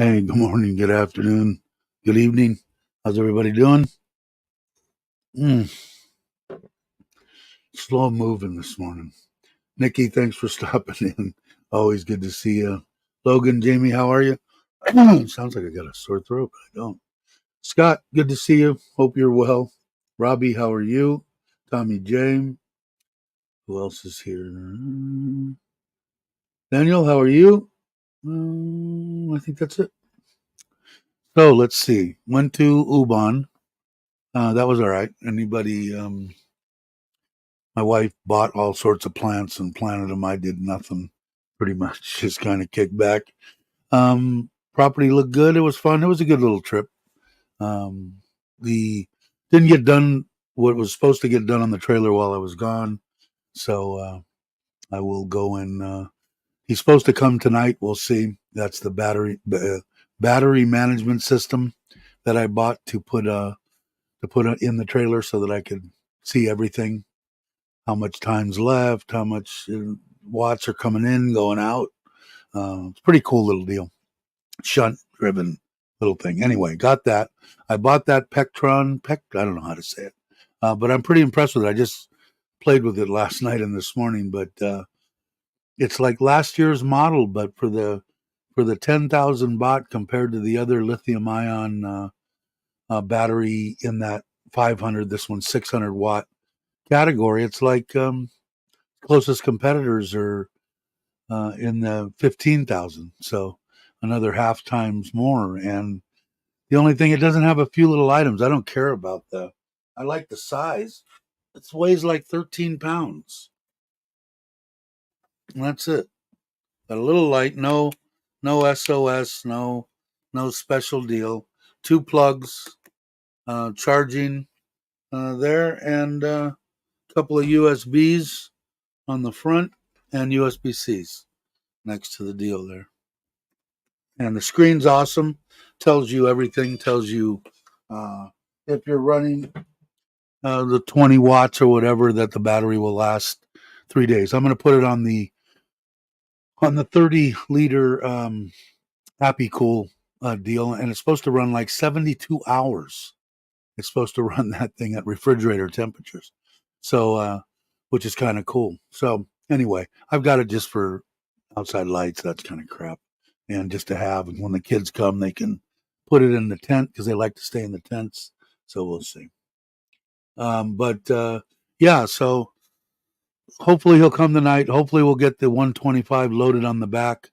Hey, good morning, good afternoon, good evening. How's everybody doing? Mm, Slow moving this morning. Nikki, thanks for stopping in. Always good to see you. Logan, Jamie, how are you? Sounds like I got a sore throat, but I don't. Scott, good to see you. Hope you're well. Robbie, how are you? Tommy James, who else is here? Daniel, how are you? I think that's it. So let's see. Went to Ubon. That was all right. Anybody? My wife bought all sorts of plants and planted them. I did nothing, pretty much, just kind of kicked back. Property looked good. It was fun. It was a good little trip. The didn't get done what was supposed to get done on the trailer while I was gone, so I will go and. He's supposed to come tonight. We'll see. That's the battery management system that I bought to put in the trailer so that I could see everything, how much time's left, how much watts are coming in, going out. It's a pretty cool little deal. Shunt driven little thing. Anyway, got that. I bought that I don't know how to say it, but I'm pretty impressed with it. I just played with it last night and this morning, but it's like last year's model, but for the 10,000 baht compared to the other lithium ion battery in that 500, this one's 600 watt category. It's like closest competitors are in the 15,000, so another half times more. And the only thing, it doesn't have a few little items. I don't care about the. I like the size. It weighs like 13 pounds. And that's it. Got a little light. No SOS. No special deal. Two plugs, charging there, and a couple of USBs on the front and USB Cs next to the deal there. And the screen's awesome. Tells you everything. Tells you if you're running the 20 watts or whatever, that the battery will last 3 days. I'm going to put it on the 30-liter Happy Cool deal, and it's supposed to run like 72 hours. It's supposed to run that thing at refrigerator temperatures, so which is kind of cool. So anyway, I've got it just for outside lights. That's kind of crap, and just to have when the kids come, they can put it in the tent because they like to stay in the tents. So we'll see. But yeah, so hopefully he'll come tonight. Hopefully we'll get the 125 loaded on the back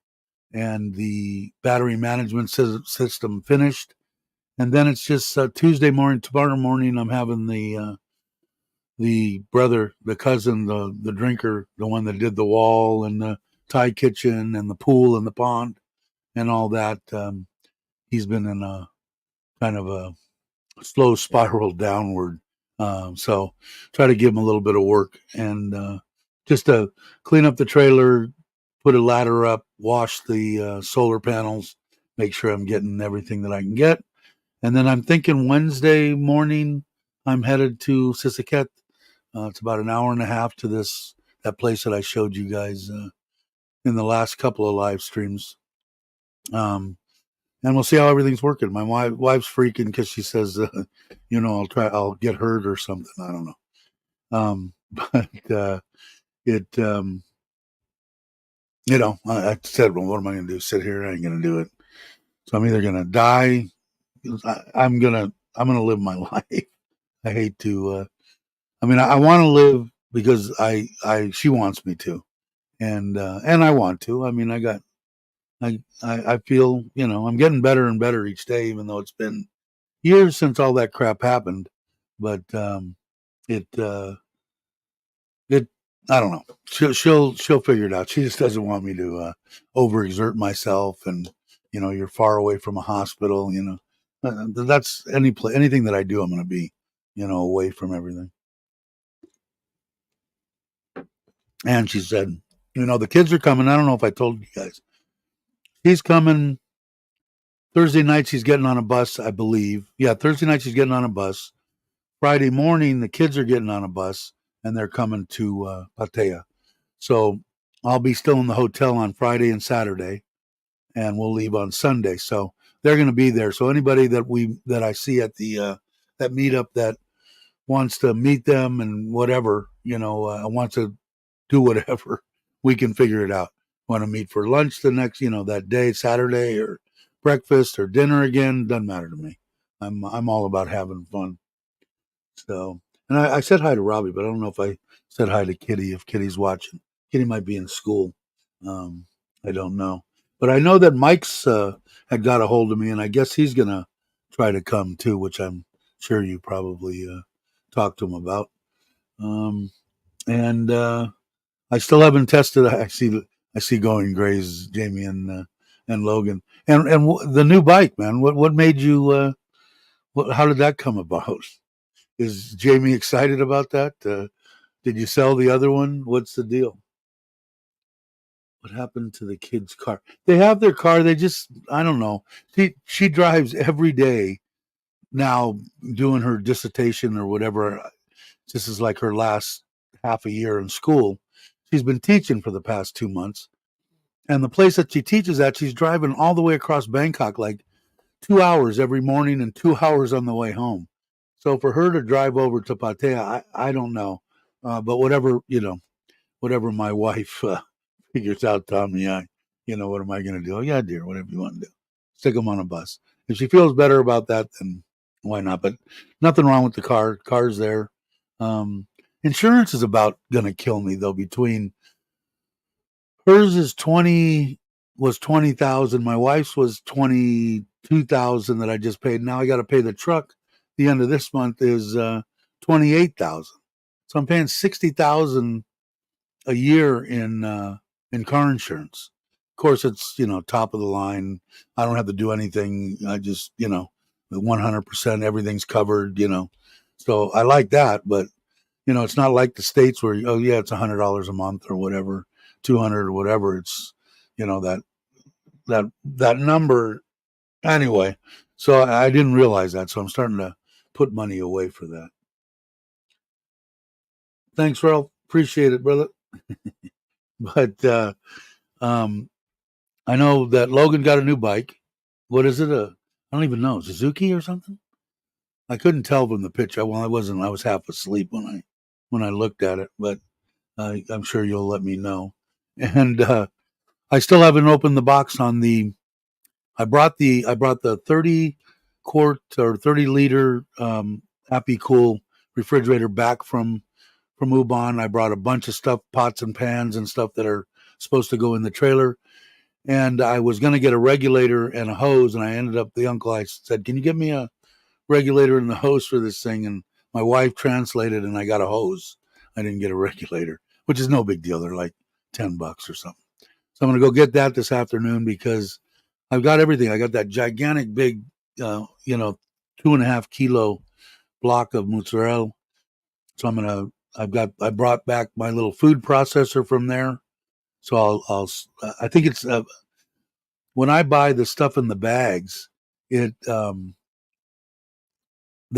and the battery management system finished. And then it's just Tuesday morning, tomorrow morning, I'm having the brother, the cousin, the drinker, the one that did the wall and the Thai kitchen and the pool and the pond and all that. He's been in a kind of a slow spiral downward. So try to give him a little bit of work and just to clean up the trailer, put a ladder up, wash the solar panels, make sure I'm getting everything that I can get. And then I'm thinking Wednesday morning, I'm headed to Sisaket. It's about an hour and a half to that place that I showed you guys in the last couple of live streams. And we'll see how everything's working. My wife's freaking because she says, I'll get hurt or something. I don't know. But it, I said, well, what am I going to do? Sit here? I ain't going to do it. So I'm either going to die. I'm going to live my life. I hate to, I want to live because she wants me to. And I want to. I feel, I'm getting better and better each day, even though it's been years since all that crap happened. But it I don't know. She'll figure it out. She just doesn't want me to overexert myself, and you're far away from a hospital. That's anything that I do, I'm going to be away from everything. And she said, the kids are coming. I don't know if I told you guys. He's coming Thursday night. She's getting on a bus, I believe. Yeah, Thursday night she's getting on a bus. Friday morning, the kids are getting on a bus, and they're coming to Pattaya. So I'll be still in the hotel on Friday and Saturday, and we'll leave on Sunday. So they're going to be there. So anybody that I see at the that meetup that wants to meet them and whatever, wants to do whatever, we can figure it out. Want to meet for lunch the next, that day, Saturday, or breakfast or dinner again, doesn't matter to me. I'm all about having fun. So, and I said hi to Robbie, but I don't know if I said hi to Kitty, if Kitty's watching. Kitty might be in school. Um, I don't know. But I know that Mike's had got a hold of me, and I guess he's going to try to come too, which I'm sure you probably talked to him about. And I still haven't tested. I see Going Grays, Jamie and Logan, and the new bike, man. What made you? How did that come about? Is Jamie excited about that? Did you sell the other one? What's the deal? What happened to the kid's car? They have their car. They just, I don't know. She drives every day now, doing her dissertation or whatever. This is like her last half a year in school. She's been teaching for the past 2 months. And the place that she teaches at, she's driving all the way across Bangkok, like 2 hours every morning and 2 hours on the way home. So for her to drive over to Pattaya, I don't know. But whatever my wife figures out, Tommy, what am I going to do? Oh, yeah, dear, whatever you want to do. Stick them on a bus. If she feels better about that, then why not? But nothing wrong with the car. Car's there. Insurance is about going to kill me, though, between hers was 20,000. My wife's was 22,000 that I just paid. Now I got to pay the truck. The end of this month is 28,000. So I'm paying 60,000 a year in car insurance. Of course, it's top of the line. I don't have to do anything. I just 100% everything's covered. So I like that, but it's not like the States where it's $100 a month or whatever, 200 or whatever. It's that number anyway. So I didn't realize that. So I'm starting to put money away for that. Thanks, Ralph. Appreciate it, brother. But I know that Logan got a new bike. What is it? I don't even know. Suzuki or something? I couldn't tell from the picture. Well, I was half asleep when I looked at it, but I'm sure you'll let me know. And I still haven't opened the box on the. I brought the 30-quart or 30-liter Happy Cool refrigerator back from Ubon. I brought a bunch of stuff, pots and pans and stuff that are supposed to go in the trailer. And I was going to get a regulator and a hose, and I ended up, I said, can you get me a regulator and the hose for this thing? And my wife translated, and I got a hose. I didn't get a regulator, which is no big deal. They're like $10 or something. So I'm going to go get that this afternoon because I've got everything. I got that gigantic big, 2.5 kilo block of mozzarella. So I brought back my little food processor from there. So I think it's, when I buy the stuff in the bags, they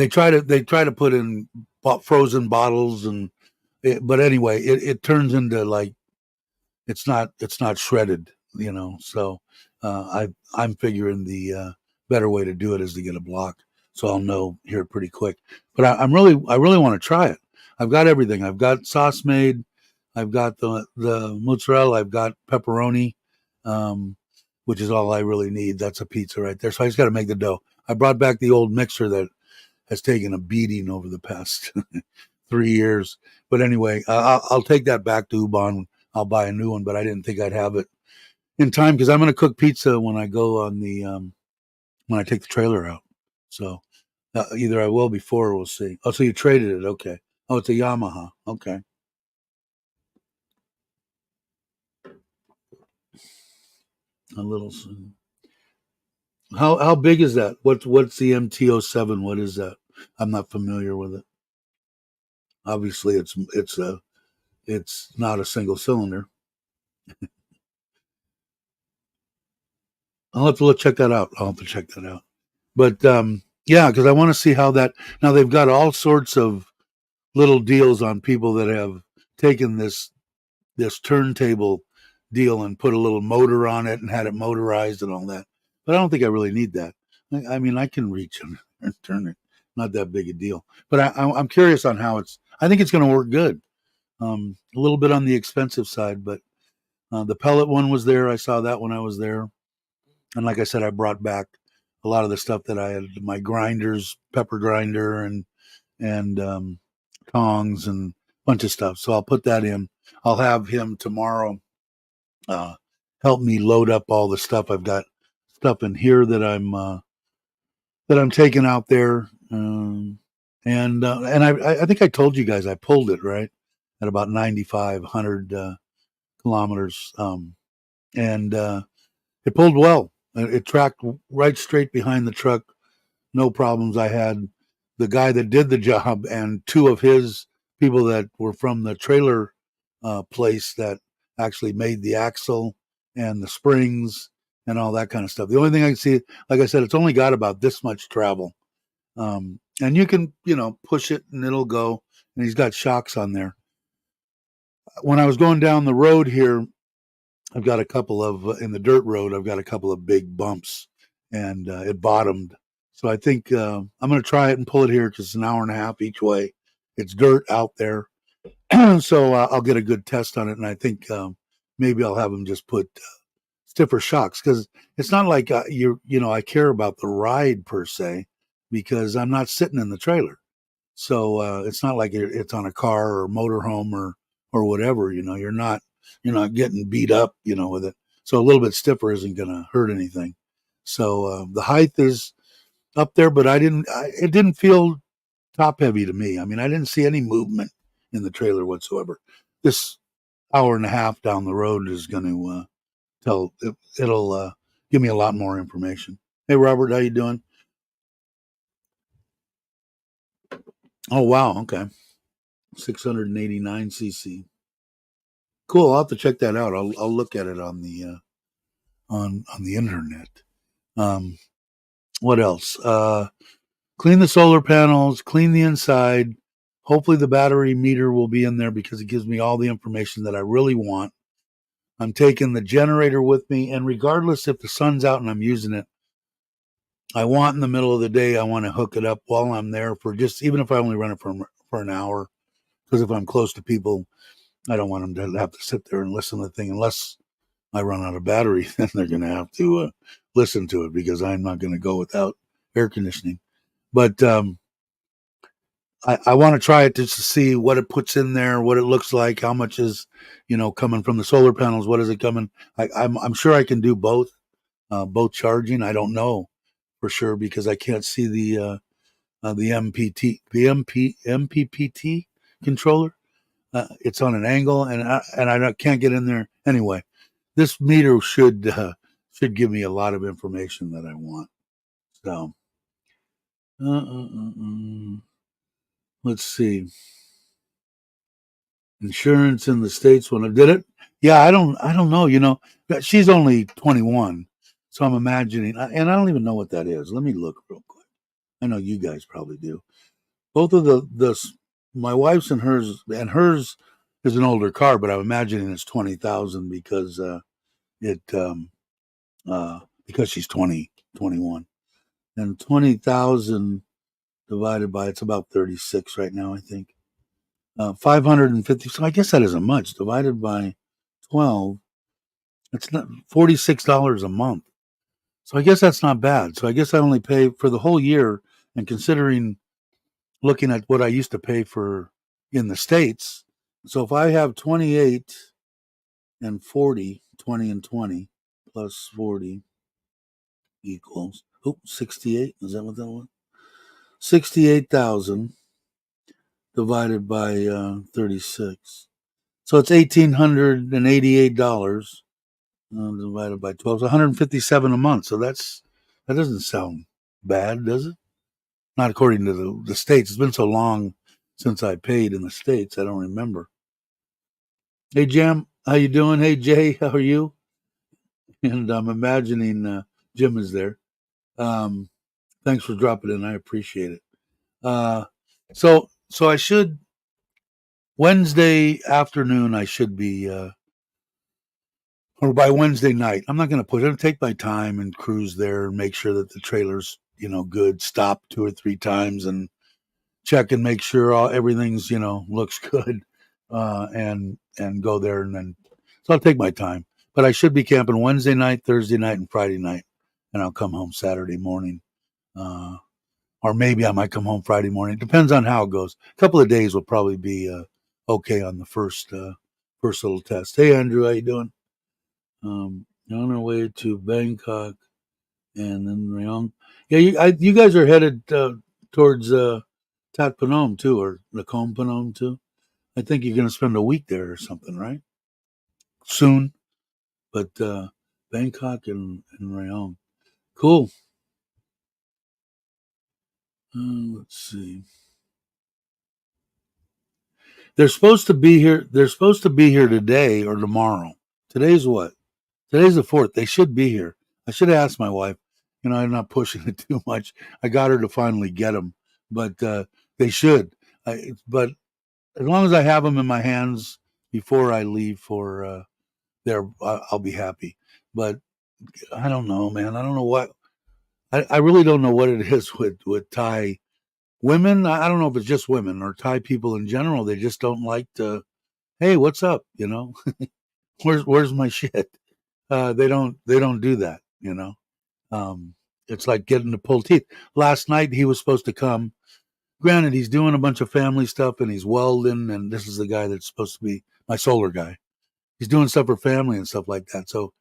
try to put in frozen bottles but anyway, it turns into like, it's not shredded, so I'm figuring the better way to do it is to get a block. So I'll know here pretty quick, but I really want to try it. I've got everything. I've got sauce made. I've got the mozzarella. I've got pepperoni, which is all I really need. That's a pizza right there. So I just got to make the dough. I brought back the old mixer that has taken a beating over the past 3 years. But anyway, I'll take that back to Ubon. I'll buy a new one, but I didn't think I'd have it in time because I'm going to cook pizza when I go on the when I take the trailer out. So either I will before or we'll see. Oh, so you traded it? Okay. Oh, it's a Yamaha. Okay. A little. How big is that? What's the MT-07? What is that? I'm not familiar with it. Obviously, it's not a single cylinder. I'll have to check that out. But yeah, because I want to see how that. Now they've got all sorts of little deals on people that have taken this turntable deal and put a little motor on it and had it motorized and all that. But I don't think I really need that. I mean, I can reach and turn it. Not that big a deal. But I'm curious on how it's. I think it's going to work good. A little bit on the expensive side, but the pellet one was there. I saw that when I was there, and like I said, I brought back a lot of the stuff that I had. My grinders, pepper grinder, and tongs and a bunch of stuff. So I'll put that in. I'll have him tomorrow uh, help me load up all the stuff. I've got stuff in here that I'm taking out there, and I think I told you guys I pulled it right at about 9,500 kilometers, and it pulled well. It tracked right straight behind the truck, no problems. I had the guy that did the job and two of his people that were from the trailer place that actually made the axle and the springs and all that kind of stuff. The only thing I can see, like I said, it's only got about this much travel. And you can, push it and it'll go. And he's got shocks on there. When I was going down the road here, I've got a couple of, in the dirt road, I've got a couple of big bumps and it bottomed. So I think I'm going to try it and pull it here because it's an hour and a half each way. It's dirt out there. So I'll get a good test on it. And I think maybe I'll have them just put stiffer shocks because it's not like I care about the ride per se because I'm not sitting in the trailer. So it's not like it's on a car or motorhome or whatever. You're not getting beat up, with it. So a little bit stiffer isn't going to hurt anything. So the height is up there, but it didn't feel top heavy to me. I mean, I didn't see any movement in the trailer whatsoever. This hour and a half down the road is going to it'll give me a lot more information. Hey, Robert, how you doing? Oh, wow. Okay. 689 cc. Cool. I'll have to check that out. I'll look at it on the on the internet. Um, what else? Clean the solar panels, clean the inside. Hopefully the battery meter will be in there because it gives me all the information that I really want. I'm taking the generator with me, and regardless if the sun's out and I'm using it, I want in the middle of the day, I want to hook it up while I'm there for just, even if I only run it for an hour, because if I'm close to people, I don't want them to have to sit there and listen to the thing unless I run out of battery. Then they're going to have to listen to it because I'm not going to go without air conditioning. But I want to try it just to see what it puts in there, what it looks like, how much is, coming from the solar panels. What is it coming? I'm sure I can do both charging. I don't know for sure because I can't see the MPPT controller. It's on an angle, and I can't get in there anyway. This meter should give me a lot of information that I want. So, let's see. Insurance in the States when I did it. Yeah, I don't know. She's only 21, so I'm imagining, and I don't even know what that is. Let me look real quick. I know you guys probably do. Both of my wife's and hers is an older car, but I'm imagining it's 20,000 because it because she's 21, and 20,000 divided by, it's about 36 right now, I think. 550. So I guess that isn't much. Divided by 12, it's not $46 a month. So I guess that's not bad. So I guess I only pay for the whole year, and considering looking at what I used to pay for in the States. So if I have 28 and 40, 20 and 20 plus 40 equals 68. Is that what that was? 68,000 divided by 36. So it's $1,888 divided by 12. So 157 a month. So that doesn't sound bad, does it? Not according to the States. It's been so long since I paid in the States, I don't remember. Hey, Jim, how you doing? Hey, Jay, how are you? And I'm imagining Jim is there. Thanks for dropping in. I appreciate it. So I should, Wednesday afternoon, I should be or by Wednesday night. I'm not going to put it. Take my time and cruise there and make sure that the trailer's good. Stop 2 or 3 times and check and make sure everything's looks good, and go there, and then so I'll take my time. But I should be camping Wednesday night, Thursday night, and Friday night, and I'll come home Saturday morning. Uh, or maybe I might come home Friday morning. Depends on how it goes. A couple of days will probably be okay on the first little test. Hey Andrew, how you doing? On our way to Bangkok and then Rayong. Yeah, you guys are headed towards Tat Phnom too, or Nakhon Phanom too. I think you're going to spend a week there or something, right? Soon, but Bangkok and Rayong. Cool. Let's see. They're supposed to be here. They're supposed to be here today or tomorrow. Today's what? Today's the 4th. They should be here. I should have asked my wife. I'm not pushing it too much. I got her to finally get them, but they should. But as long as I have them in my hands before I leave for there, I'll be happy. But I don't know, man. I don't know what. I really don't know what it is with Thai women. I don't know if it's just women or Thai people in general. They just don't like to. Hey, what's up? Where's my shit? They don't do that. It's like getting to pull teeth. Last night he was supposed to come. Granted, he's doing a bunch of family stuff and he's welding, and this is the guy that's supposed to be my solar guy. He's doing stuff for family and stuff like that. So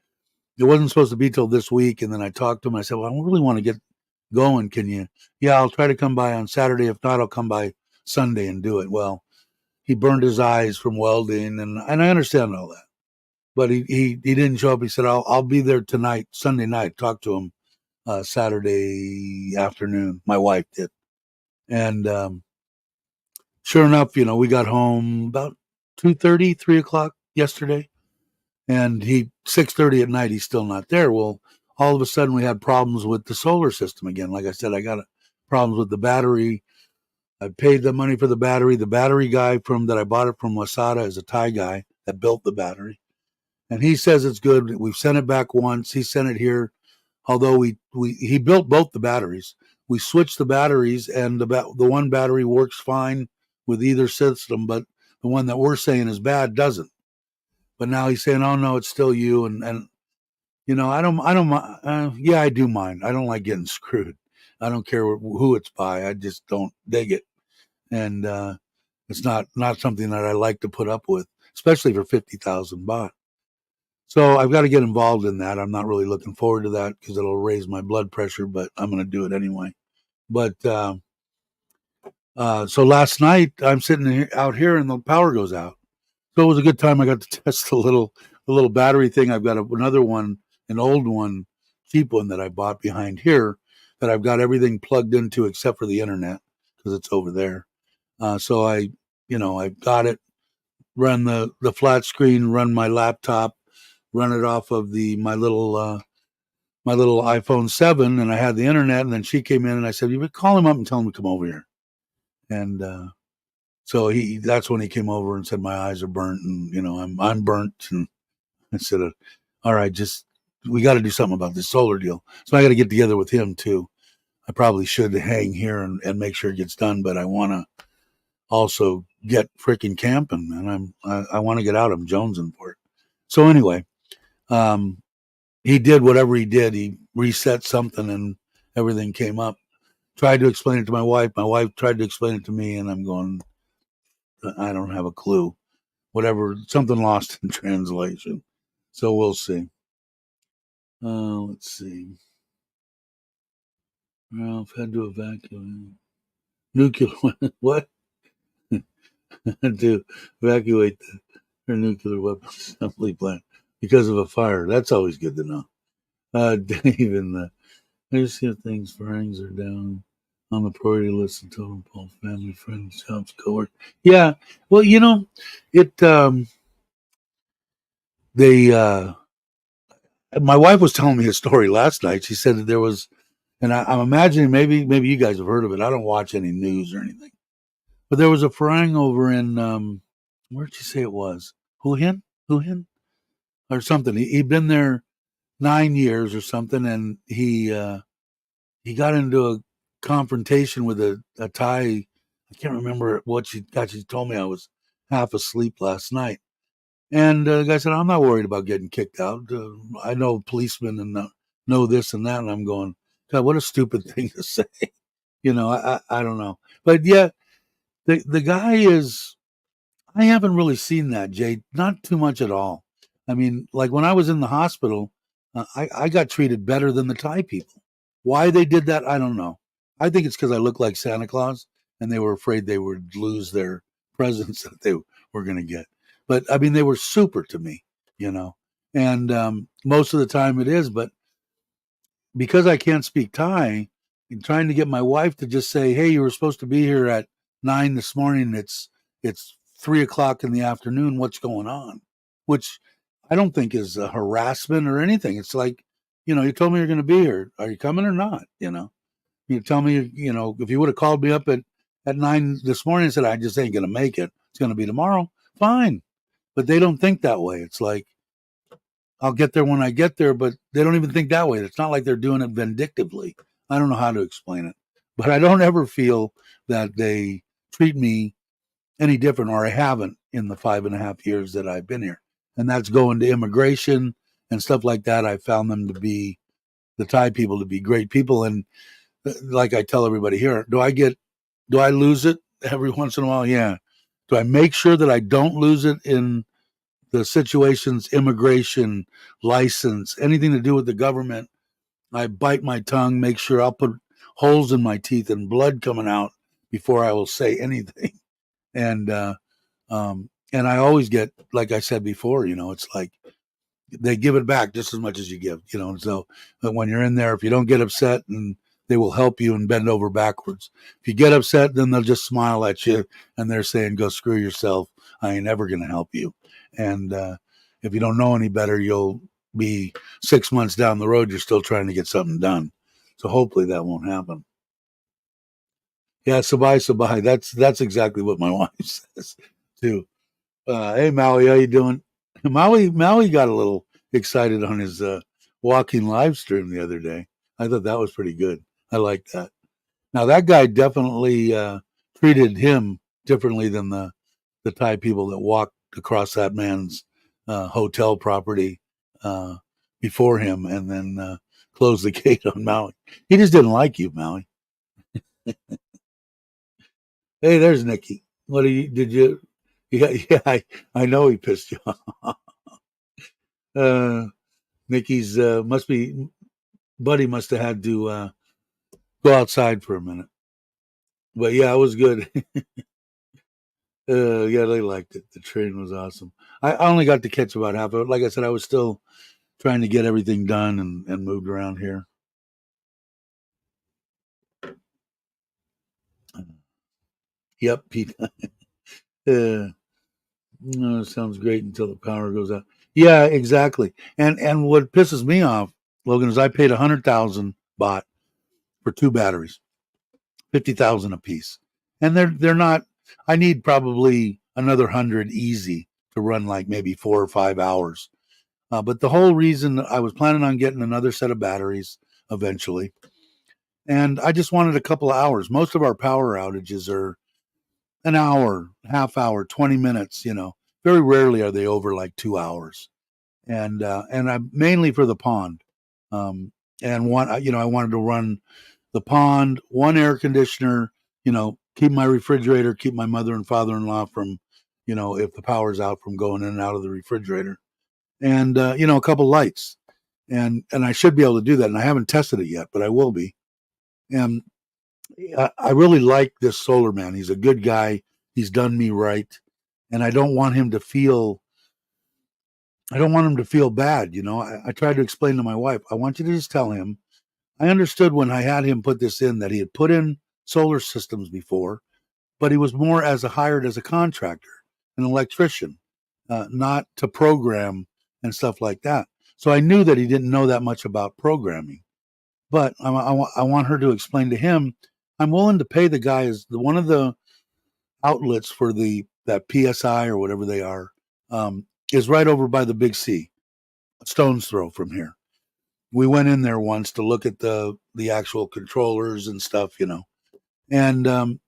it wasn't supposed to be till this week. And then I talked to him. I said, well, I really want to get going. Can you? Yeah, I'll try to come by on Saturday. If not, I'll come by Sunday and do it. Well, he burned his eyes from welding, and I understand all that. But he didn't show up. He said, I'll be there tonight, Sunday night. Talk to him Saturday afternoon. My wife did. And sure enough, we got home about 2:30, 3 o'clock yesterday. And 6:30 at night, he's still not there. Well, all of a sudden we had problems with the solar system again. Like I said, I got problems with the battery. I paid the money for the battery. The battery guy that I bought it from Wasada is a Thai guy that built the battery. And he says it's good. We've sent it back once. He sent it here. Although he built both the batteries. We switched the batteries, and the one battery works fine with either system, but the one that we're saying is bad doesn't. But now he's saying, "Oh no, it's still you." And I don't. Yeah, I do mind. I don't like getting screwed. I don't care who it's by. I just don't dig it, and it's not something that I like to put up with, especially for 50,000 baht. So I've got to get involved in that. I'm not really looking forward to that because it'll raise my blood pressure, but I'm going to do it anyway. But so last night I'm sitting out here and the power goes out. So it was a good time. I got to test the little battery thing. I've got another one, an old one, cheap one that I bought behind here that I've got everything plugged into except for the internet because it's over there. So I got it, run the flat screen, run my laptop, run it off of my little iPhone 7, and I had the internet. And then she came in and I said, "You would call him up and tell him to come over here." And so that's when he came over and said, "My eyes are burnt, and I'm burnt." And I said, "All right, we got to do something about this solar deal." So I got to get together with him too. I probably should hang here and make sure it gets done, but I want to also get freaking camping, and I want to get out. I'm jonesing for it. So anyway, he did whatever he did. He reset something and everything came up. Tried to explain it to my wife. My wife tried to explain it to me, and I'm going, I don't have a clue. Whatever, something lost in translation. So we'll see. Let's see. Ralph had to evacuate. Nuclear, what? To evacuate her nuclear weapons assembly plant because of a fire. That's always good to know. Dave and I just see things firings are down on the priority list and total poll, family, friends, jobs, coworkers. Yeah, well, it. They. My wife was telling me a story last night. She said that there was, and I'm imagining maybe you guys have heard of it. I don't watch any news or anything, but there was a farang over in where'd you say it was? Hue Hin? or something. He'd been there 9 years or something, and he got into a confrontation with a Thai. I can't remember what she got. She told me I was half asleep last night. And the guy said, I'm not worried about getting kicked out. I know policemen and know this and that. And I'm going, God, what a stupid thing to say. I don't know. But yeah, the guy is, I haven't really seen that, Jay. Not too much at all. I mean, like when I was in the hospital, I got treated better than the Thai people. Why they did that, I don't know. I think it's because I look like Santa Claus and they were afraid they would lose their presents that they were going to get. But I mean, they were super to me, you know. And most of the time it is, but because I can't speak Thai, I'm trying to get my wife to just say, "Hey, you were supposed to be here at 9 this morning. It's 3 o'clock in the afternoon. What's going on?" Which I don't think is a harassment or anything. It's like, you told me you're going to be here. Are you coming or not? You tell me, if you would have called me up at 9 this morning and said, "I just ain't going to make it. It's going to be tomorrow." Fine, but they don't think that way. It's like, I'll get there when I get there, but they don't even think that way. It's not like they're doing it vindictively. I don't know how to explain it, but I don't ever feel that they treat me any different, or I haven't in the 5.5 years that I've been here. And that's going to immigration and stuff like that. I found them to be, the Thai people, to be great people. And like I tell everybody here, do I lose it every once in a while? Yeah. Do I make sure that I don't lose it in the situations, immigration, license, anything to do with the government? I bite my tongue, make sure I'll put holes in my teeth and blood coming out before I will say anything. And and I always get, like I said before, it's like they give it back just as much as you give, And so, but when you're in there, if you don't get upset, and they will help you and bend over backwards. If you get upset, then they'll just smile at you and they're saying, "Go screw yourself. I ain't ever going to help you." And if you don't know any better, you'll be 6 months down the road. You're still trying to get something done. So hopefully that won't happen. Yeah, sabai sabai. That's exactly what my wife says too. Hey Maui, how you doing? Maui got a little excited on his walking live stream the other day. I thought that was pretty good. I like that. Now that guy definitely treated him differently than the Thai people that walked across that man's hotel property uh, before him, and then closed the gate on Maui. He just didn't like you, Maui. Hey, there's Nikki. What do you? Did you? Yeah, yeah. I know he pissed you off. Uh, Nikki's must be Buddy must have had to go outside for a minute. But yeah, it was good. Yeah, they liked it. The train was awesome. I only got to catch about half of it. Like I said, I was still trying to get everything done and moved around here. Yep, Pete. No, it sounds great until the power goes out. Yeah, exactly. And what pisses me off, Logan, is I paid 100,000 baht for two batteries, 50,000 a piece, and they're not. I need probably another 100 easy to run like maybe 4 or 5 hours. But the whole reason I was planning on getting another set of batteries eventually, and I just wanted a couple of hours. Most of our power outages are an hour, half hour, 20 minutes. Very rarely are they over like 2 hours. And I mainly for the pond. And one, I wanted to run the pond, one air conditioner, keep my refrigerator, keep my mother and father-in-law from, if the power's out, from going in and out of the refrigerator, and a couple lights, and I should be able to do that. And I haven't tested it yet, but I will be. And I really like this solar man. He's a good guy. He's done me right, and I don't want him to feel. I don't want him to feel bad. I tried to explain to my wife. I want you to just tell him. I understood when I had him put this in that he had put in solar systems before, but he was more hired as a contractor, an electrician, not to program and stuff like that. So I knew that he didn't know that much about programming. But I want her to explain to him, I'm willing to pay the guy as one of the outlets for that PSI or whatever they are, is right over by the Big C. a stone's throw from here. We went in there once to look at the actual controllers and stuff, and I'm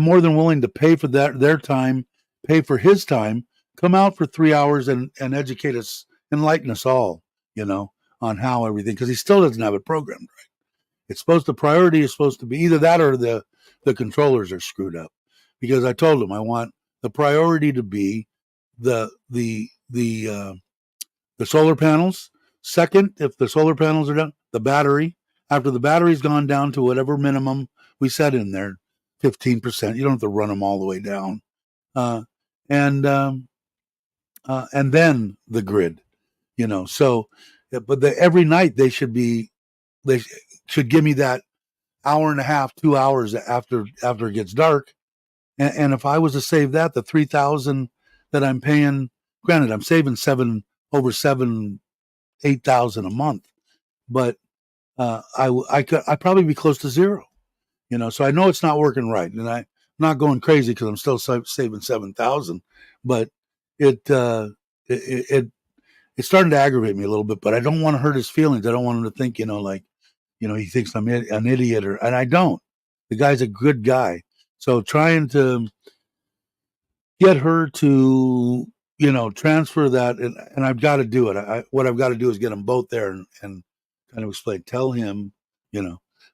more than willing to pay for their time, pay for his time, come out for 3 hours and educate us, enlighten us all, on how everything, because he still doesn't have it programmed right. It's the priority is supposed to be either that or the controllers are screwed up, because I told him I want the priority to be the solar panels. Second, if the solar panels are done, the battery. After the battery's gone down to whatever minimum we set in there, 15%. You don't have to run them all the way down, uh, and then the grid. So, but every night they should give me that hour and a half, 2 hours after it gets dark. And if I was to save that, the 3,000 that I'm paying, granted, I'm saving over 8,000 a month, but I'd probably be close to zero. So I know it's not working right, and I'm not going crazy because I'm still saving 7,000, but it it's starting to aggravate me a little bit. But I don't want to hurt his feelings. I don't want him to think, he thinks I'm an idiot, and I don't. The guy's a good guy. So trying to get her to, transfer that, and I've got to do it. What I've got to do is get them both there and kind of explain, tell him,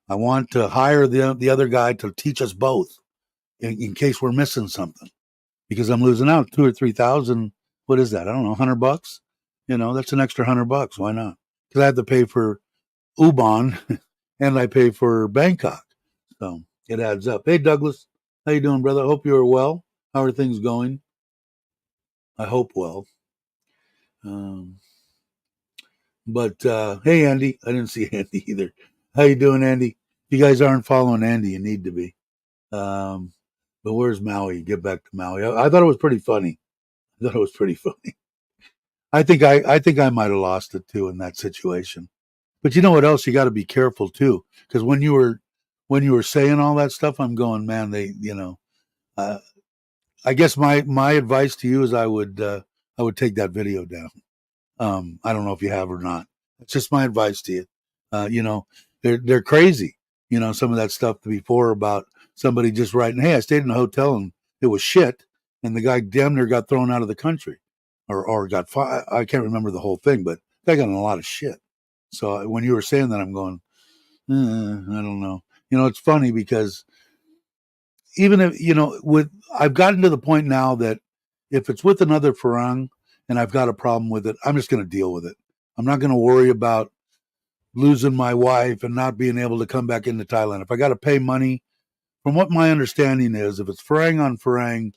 I want to hire the other guy to teach us both in case we're missing something, because I'm losing out 2,000 or 3,000. What is that? I don't know, $100. That's an extra $100. Why not? Because I have to pay for Ubon and I pay for Bangkok, so it adds up. Hey, Douglas, how you doing, brother? I hope you're well. How are things going? I hope well. But hey, Andy, I didn't see Andy either. How you doing, Andy? If you guys aren't following Andy, you need to be. But where's Maui? Get back to Maui. I thought it was pretty funny. I think I might have lost it too in that situation. But you know what else? You got to be careful too, because when you were saying all that stuff, I'm going, man. Uh, I guess my advice to you is I would take that video down. I don't know if you have or not. It's just my advice to you. They're crazy. Some of that stuff before about somebody just writing, "Hey, I stayed in a hotel and it was shit," and the guy damn near got thrown out of the country, or got fired. I can't remember the whole thing, but they got in a lot of shit. So when you were saying that, I'm going, I don't know. It's funny because even if I've gotten to the point now that if it's with another Farang and I've got a problem with it, I'm just going to deal with it. I'm not going to worry about losing my wife and not being able to come back into Thailand. If I got to pay money, from what my understanding is, if it's Farang on Farang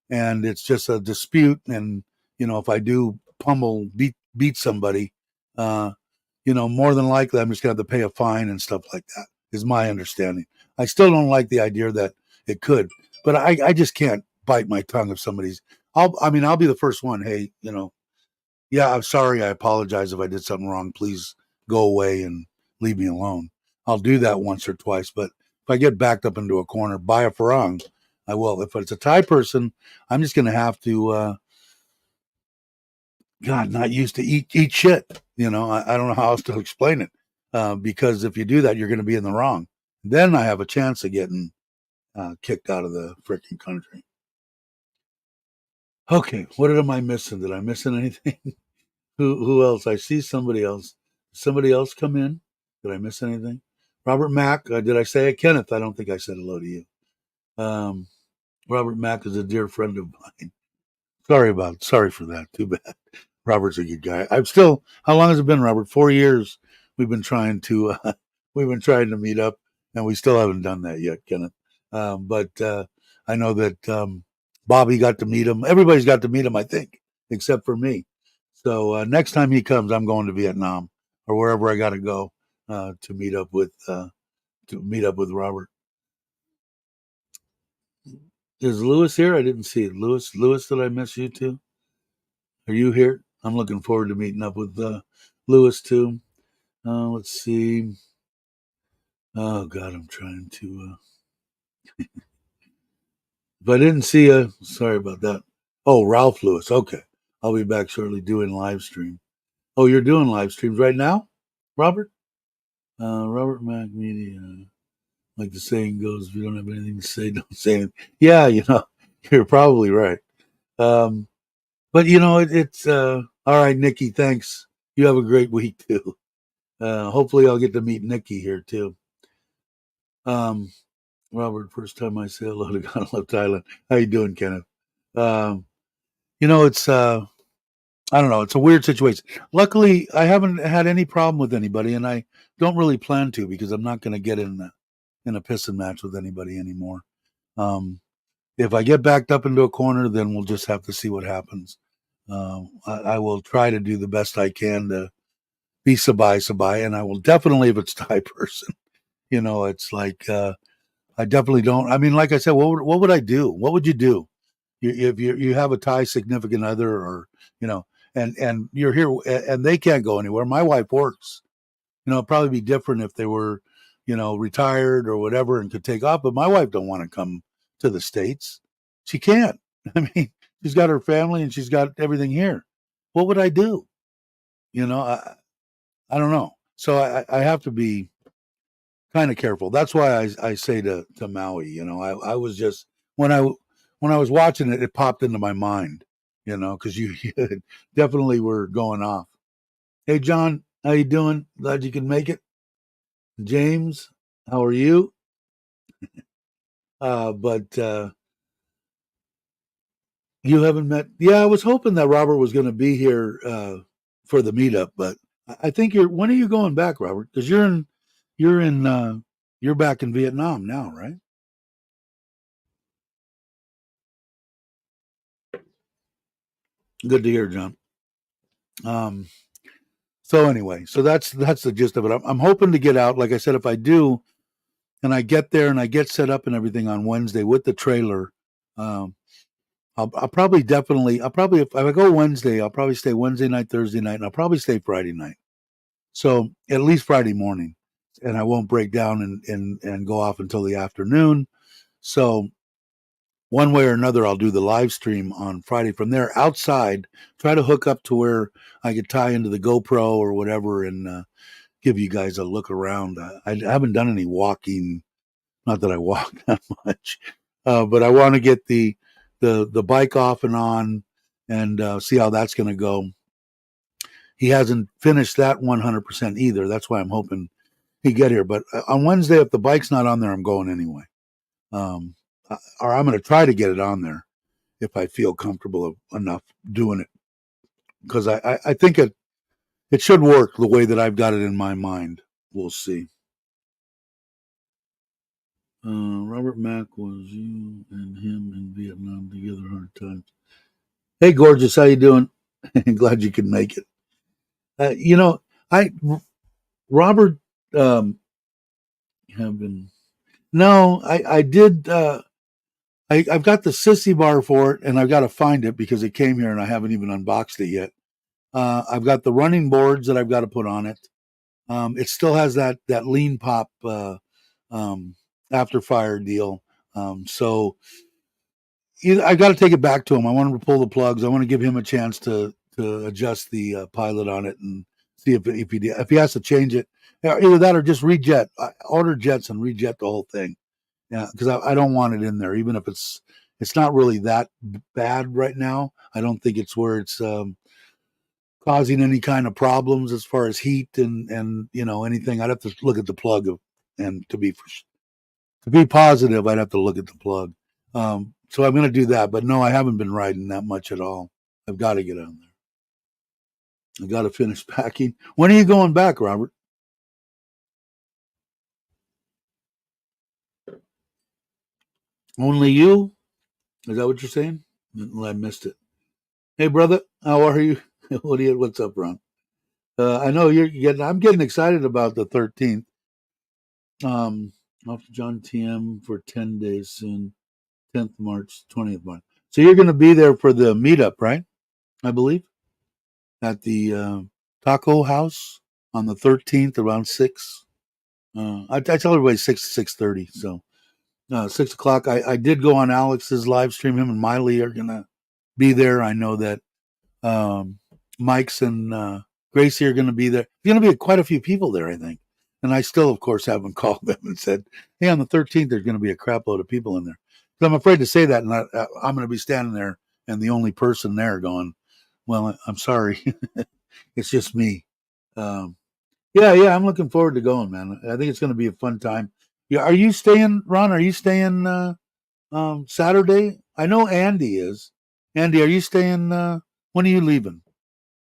and it's just a dispute, and if I do beat somebody, more than likely I'm just going to have to pay a fine and stuff like that. Is my understanding. I still don't like the idea that it could, but I just can't bite my tongue if somebody's. I'll be the first one. Hey, yeah, I'm sorry. I apologize if I did something wrong. Please go away and leave me alone. I'll do that once or twice, but if I get backed up into a corner by a Farang, I will. If it's a Thai person, I'm just going to have to, God, not used to eat shit. I don't know how else to explain it, because if you do that, you're going to be in the wrong. Then I have a chance of getting kicked out of the freaking country. Okay, what am I missing? Did I miss anything? Who else? I see somebody else. Somebody else come in? Did I miss anything? Robert Mack. Did I say it? Kenneth, I don't think I said hello to you. Robert Mack is a dear friend of mine. Sorry for that. Too bad. Robert's a good guy. How long has it been, Robert? 4 years. We've been trying to meet up, and we still haven't done that yet, Kenneth. But I know that Bobby got to meet him. Everybody's got to meet him, I think, except for me. So next time he comes, I'm going to Vietnam or wherever I got to go to meet up with Robert. Is Lewis here? I didn't see it. Lewis, did I miss you too? Are you here? I'm looking forward to meeting up with Lewis too. Let's see. Oh God, I'm trying to. If I didn't see you, sorry about that. Oh, Ralph Lewis. Okay, I'll be back shortly doing live stream. Oh, you're doing live streams right now, Robert? Robert Mac Media. Like the saying goes, if you don't have anything to say, don't say anything. Yeah, you're probably right. Um, but it's all right, Nikki. Thanks. You have a great week too. Hopefully, I'll get to meet Nikki here too. Um, Robert, first time I say hello to God Love Thailand. How you doing, Kenneth? Um, it's I don't know. It's a weird situation. Luckily, I haven't had any problem with anybody, and I don't really plan to because I'm not going to get in a pissing match with anybody anymore. Um, if I get backed up into a corner, then we'll just have to see what happens. I will try to do the best I can to be sabai, and I will definitely, if it's Thai person, it's like I definitely don't. I mean, like I said, what would I do? What would you do if you have a Thai significant other, or and you're here and they can't go anywhere? My wife works. It'd probably be different if they were, retired or whatever and could take off. But my wife don't want to come to the States. She can't. I mean, she's got her family and she's got everything here. What would I do? I don't know. So I have to be kind of careful. That's why I say to Maui, I was just when I was watching it, it popped into my mind, because you definitely were going off. Hey John, how you doing? Glad you can make it. James, how are you? But you haven't met. Yeah, I was hoping that Robert was going to be here for the meetup, but I think you're. When are you going back, Robert? Because you're in, you're back in Vietnam now, right? Good to hear, John. Um, so anyway, so that's the gist of it. I'm hoping to get out. Like I said, if I do, and I get there and I get set up and everything on Wednesday with the trailer, um, I'll probably definitely. I'll probably if I go Wednesday, I'll probably stay Wednesday night, Thursday night, and I'll probably stay Friday night. So at least Friday morning, and I won't break down and go off until the afternoon. So one way or another, I'll do the live stream on Friday from there outside. Try to hook up to where I could tie into the GoPro or whatever and give you guys a look around. I haven't done any walking. Not that I walk that much, but I want to get the bike off and on and see how that's going to go. He hasn't finished that 100% either. That's why I'm hoping he get here. But on Wednesday, if the bike's not on there, I'm going anyway. Um, or I'm going to try to get it on there if I feel comfortable enough doing it, because I think it should work the way that I've got it in my mind. We'll see. Robert Mack, was you and him in Vietnam together hard times? Hey, gorgeous, how you doing? Glad you could make it. I Robert have been. No, I did. I've got the sissy bar for it, and I've got to find it because it came here and I haven't even unboxed it yet. I've got the running boards that I've got to put on it. It still has that lean pop um, after fire deal. So I got to take it back to him. I want him to pull the plugs. I want to give him a chance to adjust the pilot on it and see if he has to change it. Either that or just rejet. Order jets and rejet the whole thing. Yeah, because I don't want it in there, even if it's not really that bad right now. I don't think it's where it's causing any kind of problems as far as heat and anything. I'd have to look at the plug and to be positive, I'd have to look at the plug. So I'm going to do that, but no, I haven't been riding that much at all. I've got to get on there. I got to finish packing. When are you going back, Robert? Only you? Is that what you're saying? Well, I missed it. Hey, brother, how are you? What's up, Ron? I know you're getting. I'm getting excited about the 13th. Off to John TM for 10 days soon. 10th March, 20th March. So you're going to be there for the meetup, right? I believe at the taco house on the 13th around 6. I tell everybody 6 to 6:30. So 6 o'clock. I did go on Alex's live stream. Him and Miley are going to be there. I know that Mike's and Gracie are going to be there. There's going to be quite a few people there, I think. And I still, of course, haven't called them and said, "Hey, on the 13th, there's going to be a crap load of people in there." So I'm afraid to say that, and I'm going to be standing there and the only person there going, "Well, I'm sorry, it's just me." Um, yeah, I'm looking forward to going, man. I think it's going to be a fun time. Yeah, are you staying, Ron? Are you staying Saturday? I know Andy is. Andy, are you staying? When are you leaving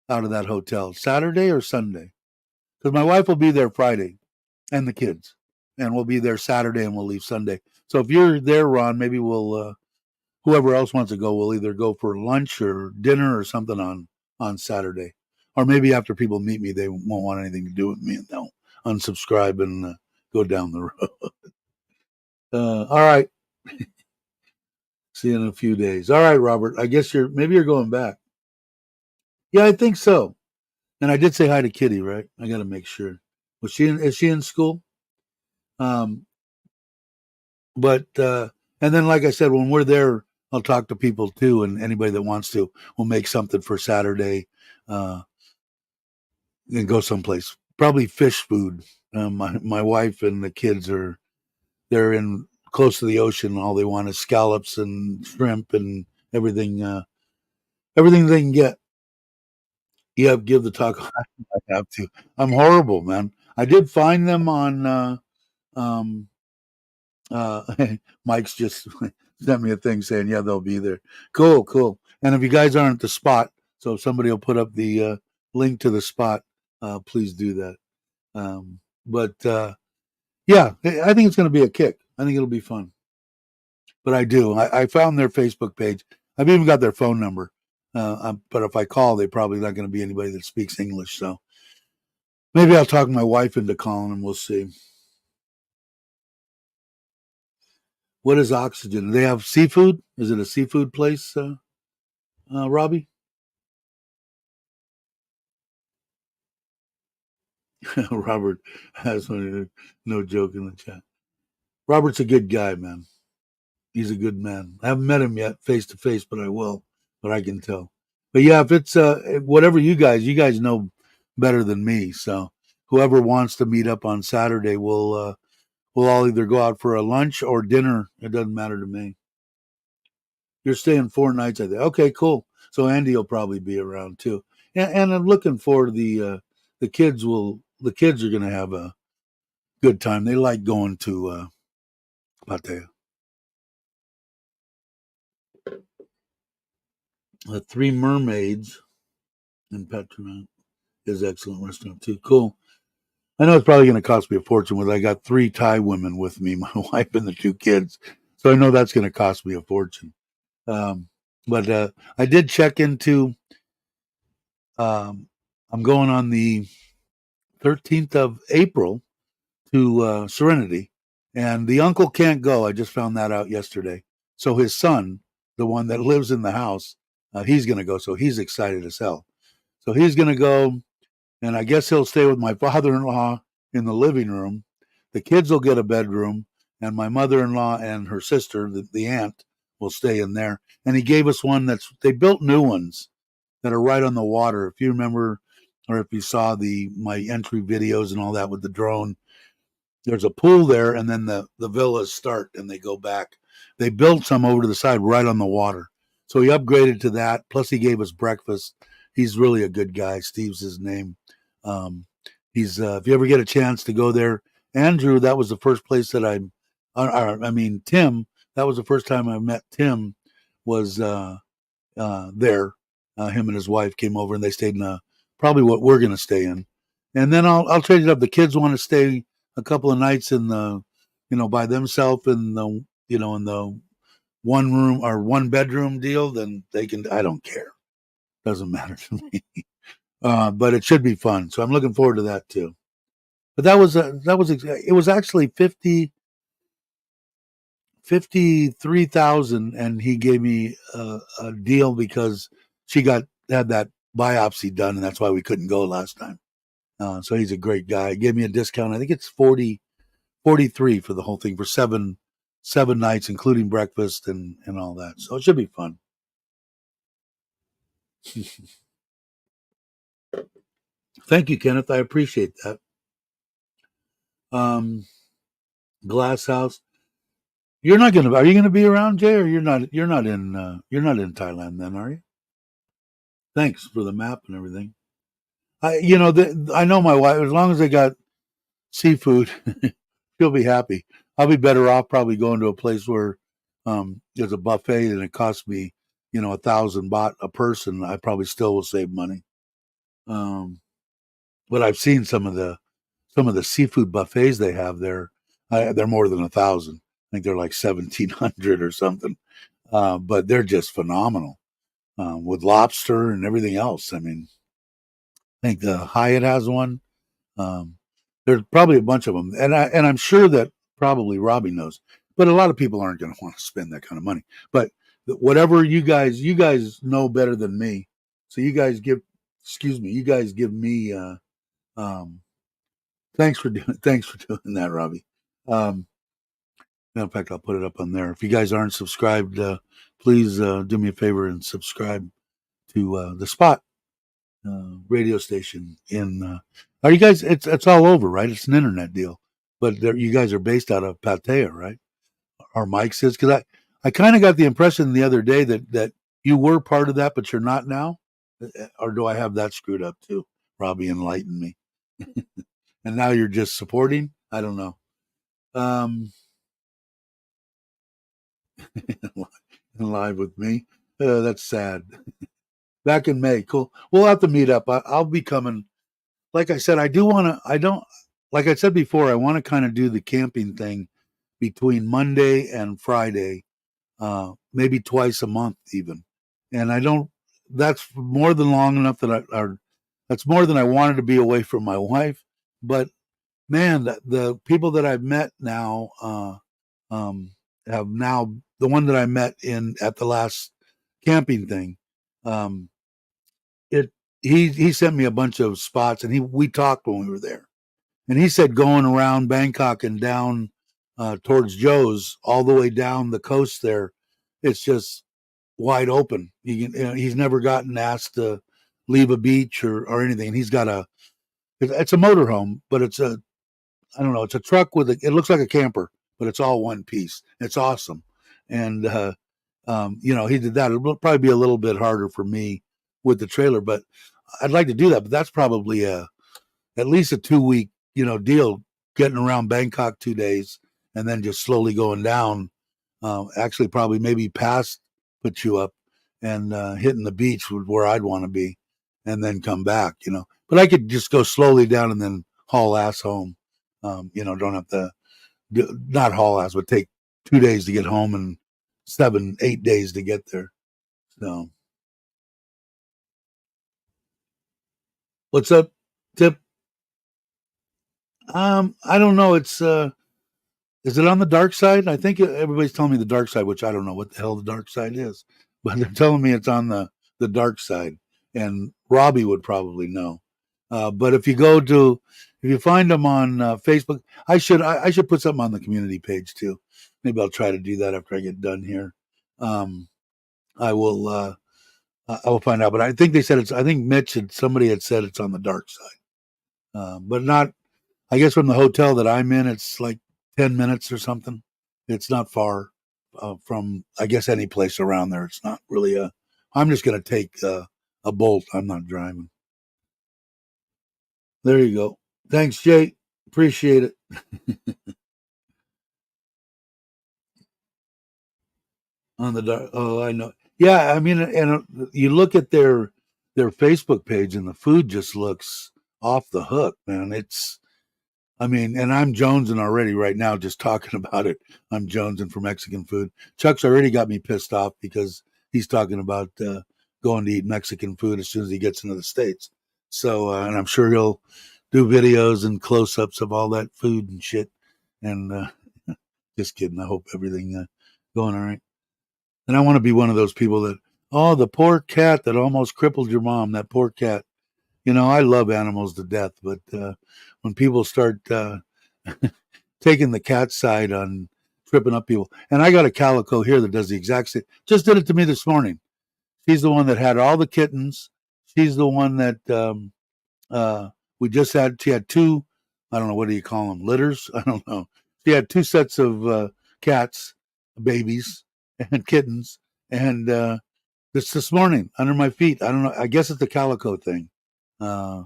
out of that hotel? Saturday or Sunday? Because my wife will be there Friday and the kids, and we'll be there Saturday and we'll leave Sunday. So if you're there, Ron, maybe we'll whoever else wants to go, we'll either go for lunch or dinner or something on Saturday, or maybe after people meet me, they won't want anything to do with me and they'll unsubscribe and go down the road. All right, see you in a few days. All right, Robert. I guess you're going back. Yeah, I think so. And I did say hi to Kitty, right? I got to make sure. Is she in school? Um, but and then, like I said, when we're there, I'll talk to people too, and anybody that wants to, we'll make something for Saturday, uh, and go someplace. Probably fish food. My wife and the kids they're in close to the ocean. All they want is scallops and shrimp and everything. Everything they can get. Yeah, give the taco. I have to. I'm horrible, man. I did find them on. Um, Mike's just sent me a thing saying, "Yeah, they'll be there." Cool, cool. And if you guys aren't at the spot, so if somebody will put up the link to the spot, please do that. But yeah, I think it's going to be a kick. I think it'll be fun. But I do. I found their Facebook page. I've even got their phone number. But if I call, they're probably not going to be anybody that speaks English. So maybe I'll talk my wife into calling and we'll see. What is Oxygen? Do they have seafood? Is it a seafood place, Robbie? Robert has no joke in the chat. Robert's a good guy, man. He's a good man. I haven't met him yet face to face, but I will. But I can tell. But yeah, if it's whatever you guys know better than me. So whoever wants to meet up on Saturday, we'll all either go out for a lunch or dinner. It doesn't matter to me. You're staying 4 nights, I think. Okay, cool. So Andy will probably be around too, and I'm looking for the kids. The kids are going to have a good time. They like going to Pattaya. The Three Mermaids in Petronas is an excellent restaurant too. Cool. I know it's probably going to cost me a fortune. With I got 3 Thai women with me, my wife and the 2 kids, so I know that's going to cost me a fortune. Um, but I did check into. Um, I'm going on the 13th of April to Serenity, and the uncle can't go. I just found that out yesterday. So his son, the one that lives in the house, he's going to go. So he's excited as hell. So he's going to go, and I guess he'll stay with my father-in-law in the living room. The kids will get a bedroom, and my mother-in-law and her sister, the aunt, will stay in there. And he gave us one they built new ones that are right on the water. If you remember, or if you saw my entry videos and all that with the drone, there's a pool there, and then the villas start and they go back. They built some over to the side right on the water. So he upgraded to that. Plus, he gave us breakfast. He's really a good guy. Steve's his name. Um, he's if you ever get a chance to go there, Andrew, that was the first place that I mean, Tim, that was the first time I met Tim. Was there. Him and his wife came over and they stayed in probably what we're going to stay in. And then I'll trade it up. The kids want to stay a couple of nights in the, by themselves in the, in the one room or one bedroom deal. Then they can. I don't care. Doesn't matter to me. But it should be fun. So I'm looking forward to that too. But it was actually 53,000, and he gave me a deal because she had that biopsy done, and that's why we couldn't go last time. So he's a great guy. He gave me a discount. I think it's 43 for the whole thing for seven nights, including breakfast and all that. So it should be fun. Thank you, Kenneth. I appreciate that. Um, Glass House. You're not gonna. Are you gonna be around, Jay? Or you're not? You're not in. You're not in Thailand, then, are you? Thanks for the map and everything. I know my wife. As long as they got seafood, she'll be happy. I'll be better off probably going to a place where there's a buffet and it costs me, 1,000 baht a person. I probably still will save money. Um, but I've seen some of the seafood buffets they have there. They're more than 1,000. I think they're like 1,700 or something. But they're just phenomenal with lobster and everything else. I mean, I think the Hyatt has one. Um, there's probably a bunch of them, and I'm sure that probably Robbie knows, but a lot of people aren't going to want to spend that kind of money. But whatever you guys know better than me, so you guys give me. Um, thanks for doing that, Robbie. Um, in fact, I'll put it up on there. If you guys aren't subscribed, please do me a favor and subscribe to the Spot radio station in. Are you guys? It's all over, right? It's an internet deal, but you guys are based out of Pattaya, right? Or Mike says because I kind of got the impression the other day that you were part of that, but you're not now. Or do I have that screwed up too? Robbie enlightened me, and now you're just supporting. I don't know. Um, Live with me. That's sad. Back in May, cool. We'll have to meet up. I'll be coming. Like I said, I do want to. I don't. Like I said before, I want to kind of do the camping thing between Monday and Friday, maybe twice a month even. And I don't. That's more than long enough that that's more than I wanted to be away from my wife. But man, the people that I've met now um, have now the one that I met in at the last camping thing. Um, it he sent me a bunch of spots, and we talked when we were there, and he said going around Bangkok and down towards Joe's, all the way down the coast there, it's just wide open. He's never gotten asked to leave a beach or anything. And he's got it's a motorhome, but it's a I don't know. It's a truck it looks like a camper, but it's all one piece. It's awesome. And, he did that. It'll probably be a little bit harder for me with the trailer, but I'd like to do that. But that's probably at least a 2 week, deal getting around Bangkok 2 days and then just slowly going down. Actually, probably maybe past put you up and hitting the beach where I'd want to be and then come back. But I could just go slowly down and then haul ass home. Don't have to not haul ass, but take 2 days to get home and 7, 8 days to get there. So, what's up, Tip? I don't know. Is it on the dark side? I think everybody's telling me the dark side, which I don't know what the hell the dark side is, but they're telling me it's on the dark side, and Robbie would probably know. But if you find them on Facebook, I should put something on the community page too. Maybe I'll try to do that after I get done here. Um, I will. I will find out, but I think they said it's. I think somebody had said it's on the dark side, but not. I guess from the hotel that I'm in, it's like 10 minutes or something. It's not far from. I guess any place around there. It's not really a. I'm just going to take a Bolt. I'm not driving. There you go. Thanks, Jay. Appreciate it. On the dark. Oh, I know. Yeah, I mean, and you look at their Facebook page, and the food just looks off the hook, man. I mean, and I'm jonesing already right now just talking about it. I'm jonesing for Mexican food. Chuck's already got me pissed off because he's talking about going to eat Mexican food as soon as he gets into the States. So, and I'm sure he'll do videos and close ups of all that food and shit. And just kidding. I hope everything going all right. And I want to be one of those people that, oh, the poor cat that almost crippled your mom, that poor cat. I love animals to death, but when people start taking the cat side on tripping up people, and I got a calico here that does the exact same, just did it to me this morning. She's the one that had all the kittens. She's the one that Uh, she had two, I don't know, what do you call them, litters? I don't know. She had two sets of cats, babies, and kittens, and this morning under my feet. I don't know. I guess it's the calico thing. Uh,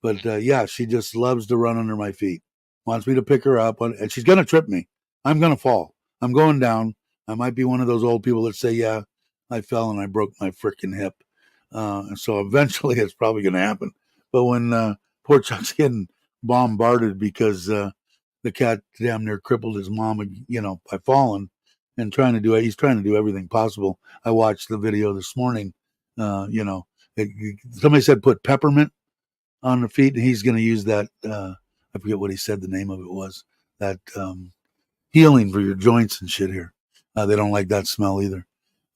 but yeah, she just loves to run under my feet. Wants me to pick her up, and she's gonna trip me. I'm gonna fall. I'm going down. I might be one of those old people that say, "Yeah, I fell and I broke my freaking hip." And so eventually, it's probably gonna happen. But when poor Chuck's getting bombarded because the cat damn near crippled his mom, by falling and trying to do it, he's trying to do everything possible. I watched the video this morning. Somebody said put peppermint on the feet, and he's going to use that. I forget what he said. The name of it was that healing for your joints and shit. Here, they don't like that smell either.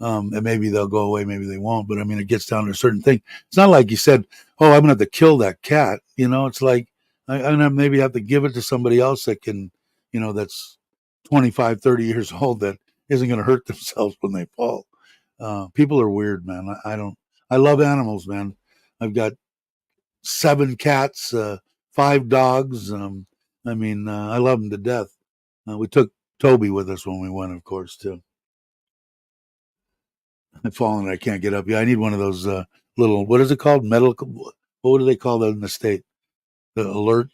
And maybe they'll go away, maybe they won't. But I mean, it gets down to a certain thing. It's not like you said, "Oh, I'm going to have to kill that cat." It's like I'm going to maybe have to give it to somebody else that can, that's 25, 30 years old that isn't going to hurt themselves when they fall. People are weird, man. I don't. I love animals, man. I've got 7 cats, 5 dogs. I love them to death. We took Toby with us when we went, of course, too. I've fallen. I can't get up. Yeah, I need one of those little. What is it called? Medical. What do they call that in the state? The alert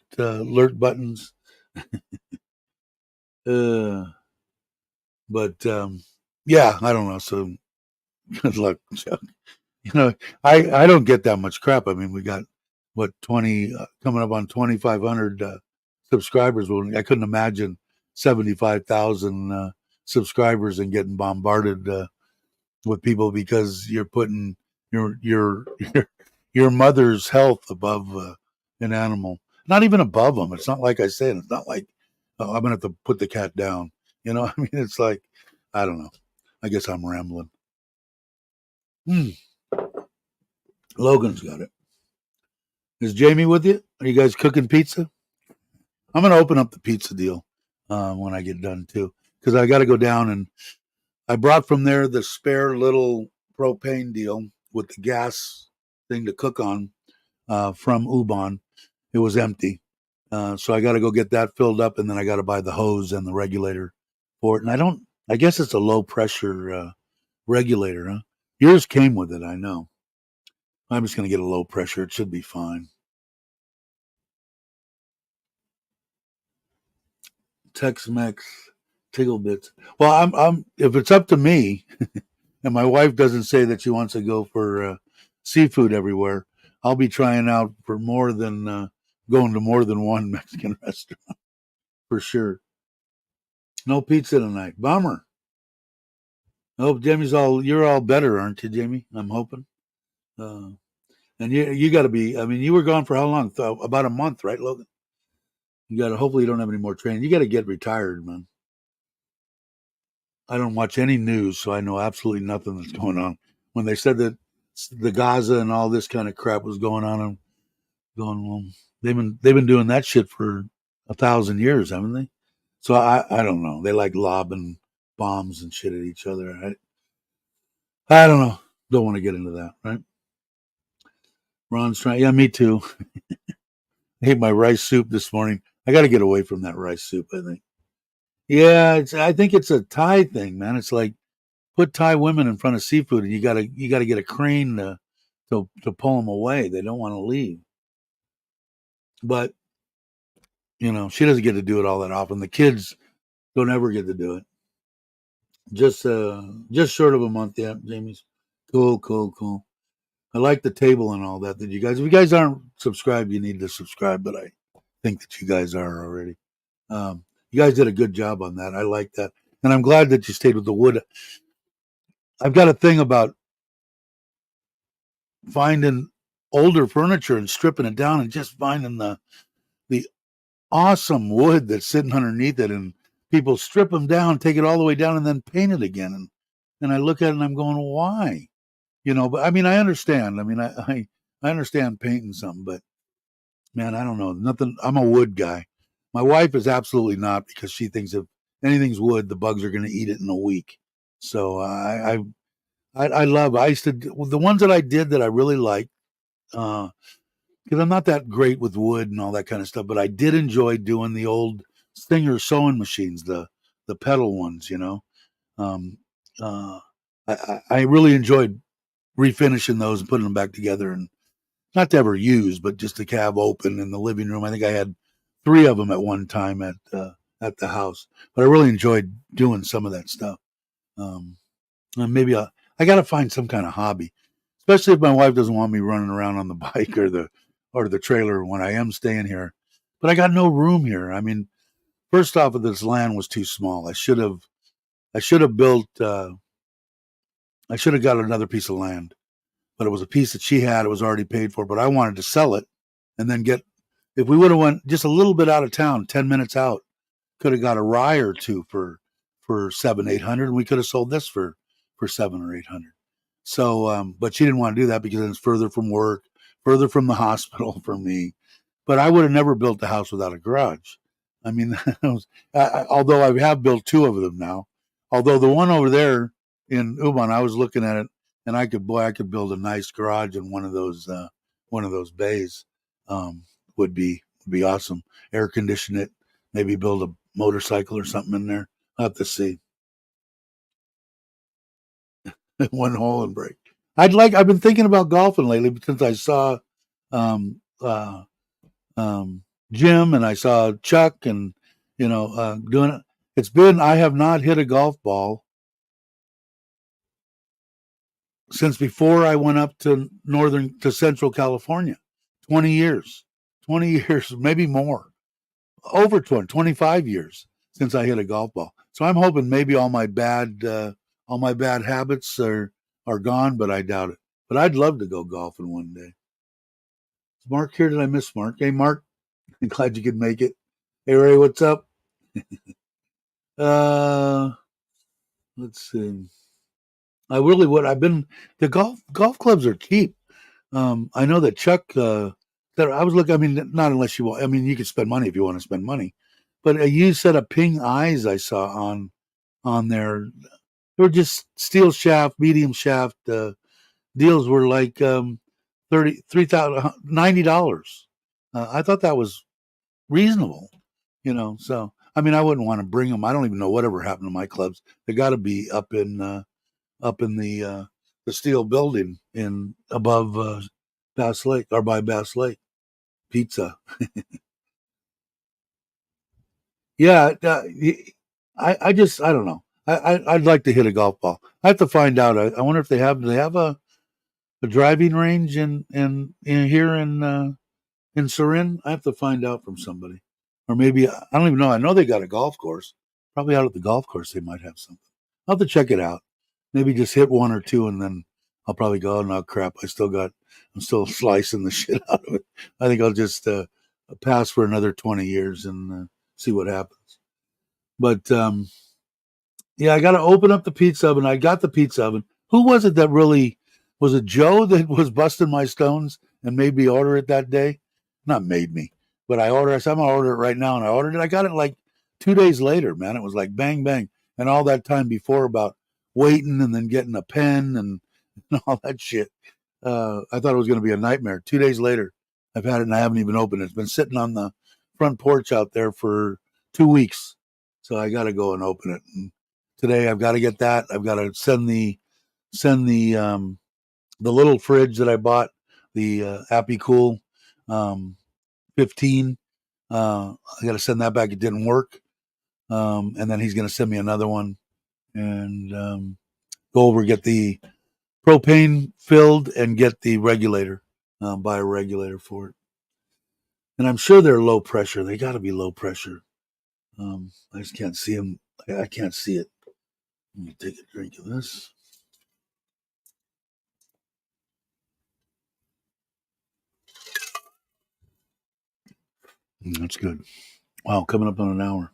buttons. uh, but yeah, I don't know. So good luck, Chuck. I don't get that much crap. I mean, we got what 20 coming up on 2,500 subscribers. Well, I couldn't imagine 75,000 subscribers and getting bombarded with people because you're putting your your your, your mother's health above an animal. Not even above them. It's not like I said. It's not like, oh, I'm gonna have to put the cat down. I mean, it's like, I don't know. I guess I'm rambling. Logan's got it. Is Jamie with you? Are you guys cooking pizza? I'm going to open up the pizza deal when I get done too, because I got to go down, and I brought from there the spare little propane deal with the gas thing to cook on from Ubon. It was empty. So I got to go get that filled up, and then I got to buy the hose and the regulator for it. And I guess it's a low pressure regulator, huh? Yours came with it, I know. I'm just going to get a low pressure. It should be fine. Tex-Mex tickle bits. Well, I'm if it's up to me, and my wife doesn't say that she wants to go for seafood everywhere, I'll be trying out for more than going to more than one Mexican restaurant for sure. No pizza tonight. Bummer. I hope you're all better, aren't you, Jamie? I'm hoping. Uh, and you got to be. I mean, you were gone for how long? About a month, right, Logan? You got to. Hopefully, you don't have any more training. You got to get retired, man. I don't watch any news, so I know absolutely nothing that's going on. When they said that the Gaza and all this kind of crap was going on, I'm going, well, they've been doing that shit for 1,000 years, haven't they? So I don't know. They like lobbing bombs and shit at each other. I don't know. Don't want to get into that, right? Ron's trying. Yeah, me too. I ate my rice soup this morning. I got to get away from that rice soup, I think. Yeah, I think it's a Thai thing, man. It's like put Thai women in front of seafood, and you gotta get a crane to pull them away. They don't want to leave, but she doesn't get to do it all that often. The kids don't ever get to do it. Just short of a month, yeah. Jamie's cool, cool, cool. I like the table and all that. That you guys, if you guys aren't subscribed, you need to subscribe. But I think that you guys are already. You guys did a good job on that. I like that, and I'm glad that you stayed with the wood. I've got a thing about finding older furniture and stripping it down and just finding the awesome wood that's sitting underneath it, and people strip them down, take it all the way down, and then paint it again. And I look at it and I'm going, why? But I mean, I understand. I mean, I understand painting something, but man, I don't know. Nothing. I'm a wood guy. My wife is absolutely not, because she thinks if anything's wood, the bugs are going to eat it in a week. So I love. I used to the ones that I did that I really liked. because I'm not that great with wood and all that kind of stuff, but I did enjoy doing the old Singer sewing machines, the pedal ones, you know. Um, uh, I really enjoyed refinishing those and putting them back together, and not to ever use, but just to have open in the living room. I think I had three of them at one time at the house, but I really enjoyed doing some of that stuff. Um, maybe I got to find some kind of hobby, especially if my wife doesn't want me running around on the bike or the trailer when I am staying here. But I got no room here. I mean, first off, this land was too small. I should have built. I should have got another piece of land, but it was a piece that she had. It was already paid for, but I wanted to sell it and then get. If we would have went just a little bit out of town, 10 minutes out, could have got a rye or two for 700-800, and we could have sold this for 700 or 800. So, but she didn't want to do that because it's further from work, further from the hospital for me. But I would have never built a house without a garage. I mean, although I have built two of them now. Although the one over there in Uban, I was looking at it, and I could build a nice garage in one of those bays. Would be awesome. Air condition it, maybe build a motorcycle or something in there. I'll have to see. One hole and break. I've been thinking about golfing lately since I saw um, uh, um, Jim and I saw Chuck and doing it. I have not hit a golf ball since before I went up to Central California. 20 years. 20 years, maybe more. Over 25 years since I hit a golf ball. So I'm hoping maybe all my bad habits are gone, but I doubt it. But I'd love to go golfing one day. Is Mark here? Did I miss Mark? Hey, Mark, I'm glad you could make it. Hey, Ray, what's up? Uh, let's see. I really would. The golf clubs are cheap. I know that Chuck. That I was looking. I mean, not unless you want. I mean, you can spend money if you want to spend money. But you said a Ping Eyes I saw on there. They were just steel shaft, medium shaft deals were like 90 dollars. I thought that was reasonable, So I mean, I wouldn't want to bring them. I don't even know whatever happened to my clubs. They got to be up in the steel building in above Bass Lake or by Bass Lake. Pizza. Yeah, I don't know. I'd like to hit a golf ball. I have to find out. I wonder if do they have a driving range in here in Surin? I have to find out from somebody, or maybe I don't even know. I know they got a golf course. Probably out at the golf course they might have something. I'll have to check it out. Maybe just hit one or two, and then I'll probably go. Oh no, crap! I'm still slicing the shit out of it. I think I'll just pass for another 20 years and see what happens. But yeah, I got to open up the pizza oven. I got the pizza oven. Who was it that really was it Joe that was busting my stones and made me order it that day? Not made me, but I said, I'm going to order it right now. And I ordered it. I got it like 2 days later, man. It was like bang, bang. And all that time before about waiting and then getting a pen and, and all that shit. I thought it was going to be a nightmare. 2 days later, I've had it and I haven't even opened it. It's been sitting on the front porch out there for 2 weeks. So I got to go and open it. And today I've got to get that. I've got to send the little fridge that I bought, the Appy Cool 15. I got to send that back. It didn't work, and then he's going to send me another one and go over get the propane filled and get the regulator. Buy a regulator for it, and I'm sure they're low pressure. They got to be low pressure. I just can't see them. I can't see it. Let me take a drink of this. That's good. Wow, coming up on an hour.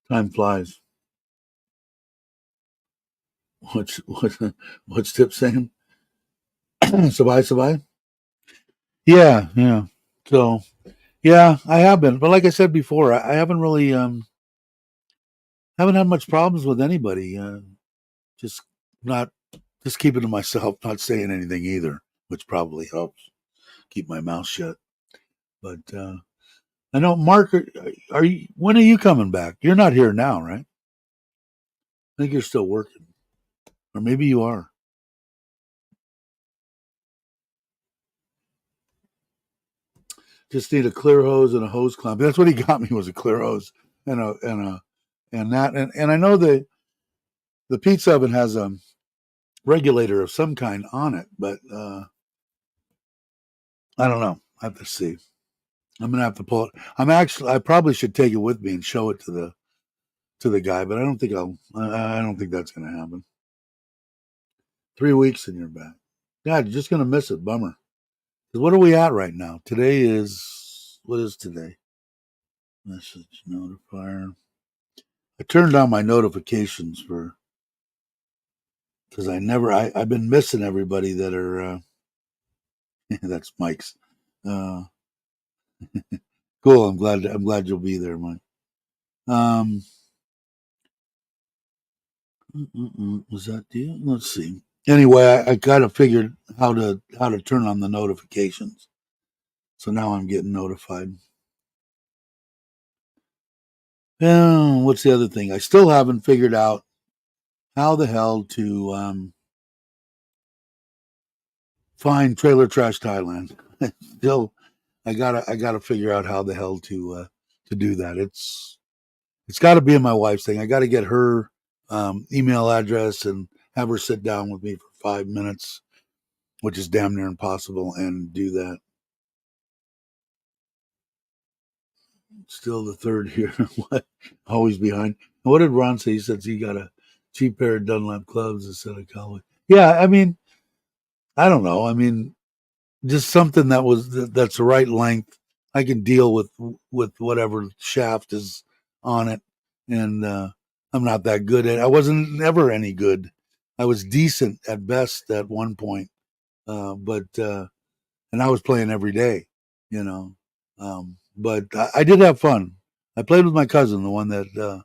Time flies. What's Tip saying? Sabai, sabai. Yeah, yeah. So yeah, I have been, but like I said before, I haven't really haven't had much problems with anybody. Just not just keeping to myself, not saying anything either, which probably helps. keep my mouth shut. But I know, Mark, are you? When are you coming back? You're not here now, right? I think you're still working, or maybe you are. Just need a clear hose and a hose clamp. That's what he got me, was a clear hose and I know the pizza oven has a regulator of some kind on it, but I don't know. I have to see. I'm gonna have to pull it. I probably should take it with me and show it to the guy, but I don't think I don't think that's gonna happen. 3 weeks and you're back. God, you're just gonna miss it. Bummer. Because what are we at right now? Today is, what is today? Message notifier. I turned on my notifications because I've been missing everybody that are that's Mike's. Uh, cool. I'm glad you'll be there, Mike. Um, was that you? Let's see. Anyway, I kind of figured how to turn on the notifications, so now I'm getting notified. What's the other thing? I still haven't figured out how the hell to find Trailer Trash Thailand. Still, I gotta figure out how the hell to do that. It's got to be in my wife's thing. I got to get her email address and have her sit down with me for 5 minutes, which is damn near impossible, and do that. Still the third here. What? Always behind. What did Ron say? He said he got a cheap pair of Dunlap gloves instead of cowboy. Yeah, I mean, I don't know. I mean, just something that's the right length. I can deal with whatever shaft is on it, and I'm not that good at. I wasn't never any good. I was decent at best at one point, but and I was playing every day, you know. But I did have fun. I played with my cousin, the one that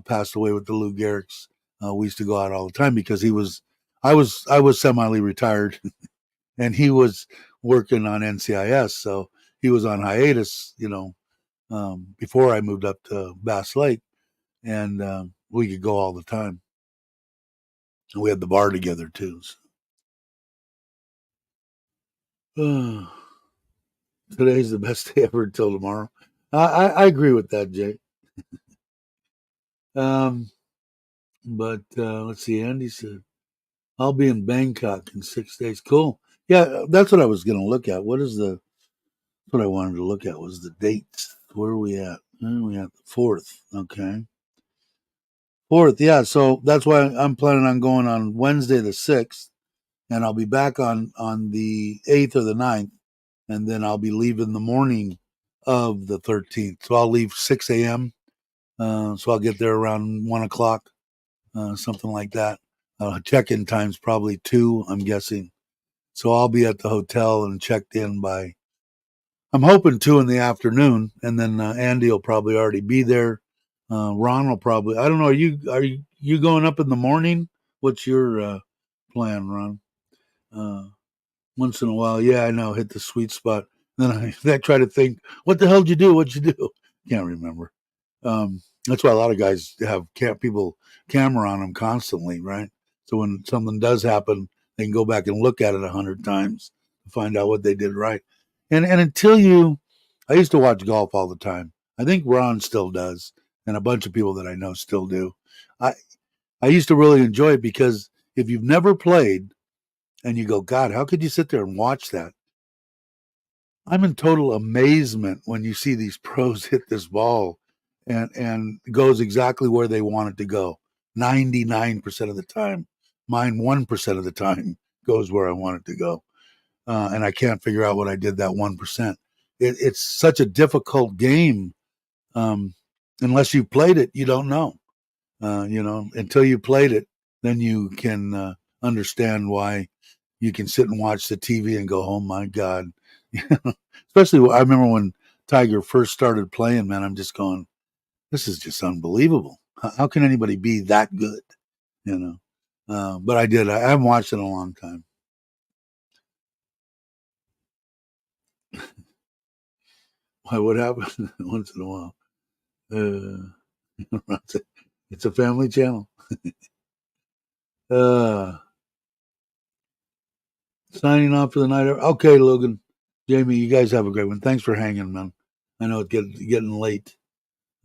passed away with the Lou Gehrig's. We used to go out all the time because I was semi-retired and he was working on NCIS, so he was on hiatus, before I moved up to Bass Lake, and we could go all the time. And we had the bar together too. So. Today's the best day ever until tomorrow. I agree with that, Jay. Um, but let's see. Andy said, "I'll be in Bangkok in 6 days." Cool. Yeah, that's what I was going to look at. What I wanted to look at was the dates. Where are we at? We at the 4th. Okay. 4th. Yeah. So that's why I'm planning on going on Wednesday the 6th, and I'll be back on the 8th or the 9th, and then I'll be leaving the morning of the 13th. So I'll leave 6 a.m. So I'll get there around 1 o'clock, something like that. Check-in time's probably 2, I'm guessing. So I'll be at the hotel and checked in by, I'm hoping 2 in the afternoon, and then Andy will probably already be there. Ron will probably, I don't know. Are you going up in the morning? What's your plan, Ron? Once in a while, yeah, I know, hit the sweet spot. Then I try to think, what the hell did you do? What'd you do? Can't remember. That's why a lot of guys have people camera on them constantly, right? So when something does happen, they can go back and look at it 100 times to find out what they did right. And I used to watch golf all the time. I think Ron still does, and a bunch of people that I know still do. I I used to really enjoy it because if you've never played and you go, God, how could you sit there and watch that? I'm in total amazement when you see these pros hit this ball and it goes exactly where they want it to go. 99% of the time. Mine 1% of the time goes where I want it to go. And I can't figure out what I did that 1%. It's such a difficult game. Um, unless you played it, you don't know. Until you played it, then you can understand why you can sit and watch the TV and go, oh my God. Especially, I remember when Tiger first started playing, man, I'm just going, this is just unbelievable. How can anybody be that good? You know? But I did. I haven't watched it in a long time. Why? What happens once in a while? It's a family channel. Uh, Signing off for the night. Okay, Logan, Jamie, you guys have a great one. Thanks for hanging, man. I know it's getting late.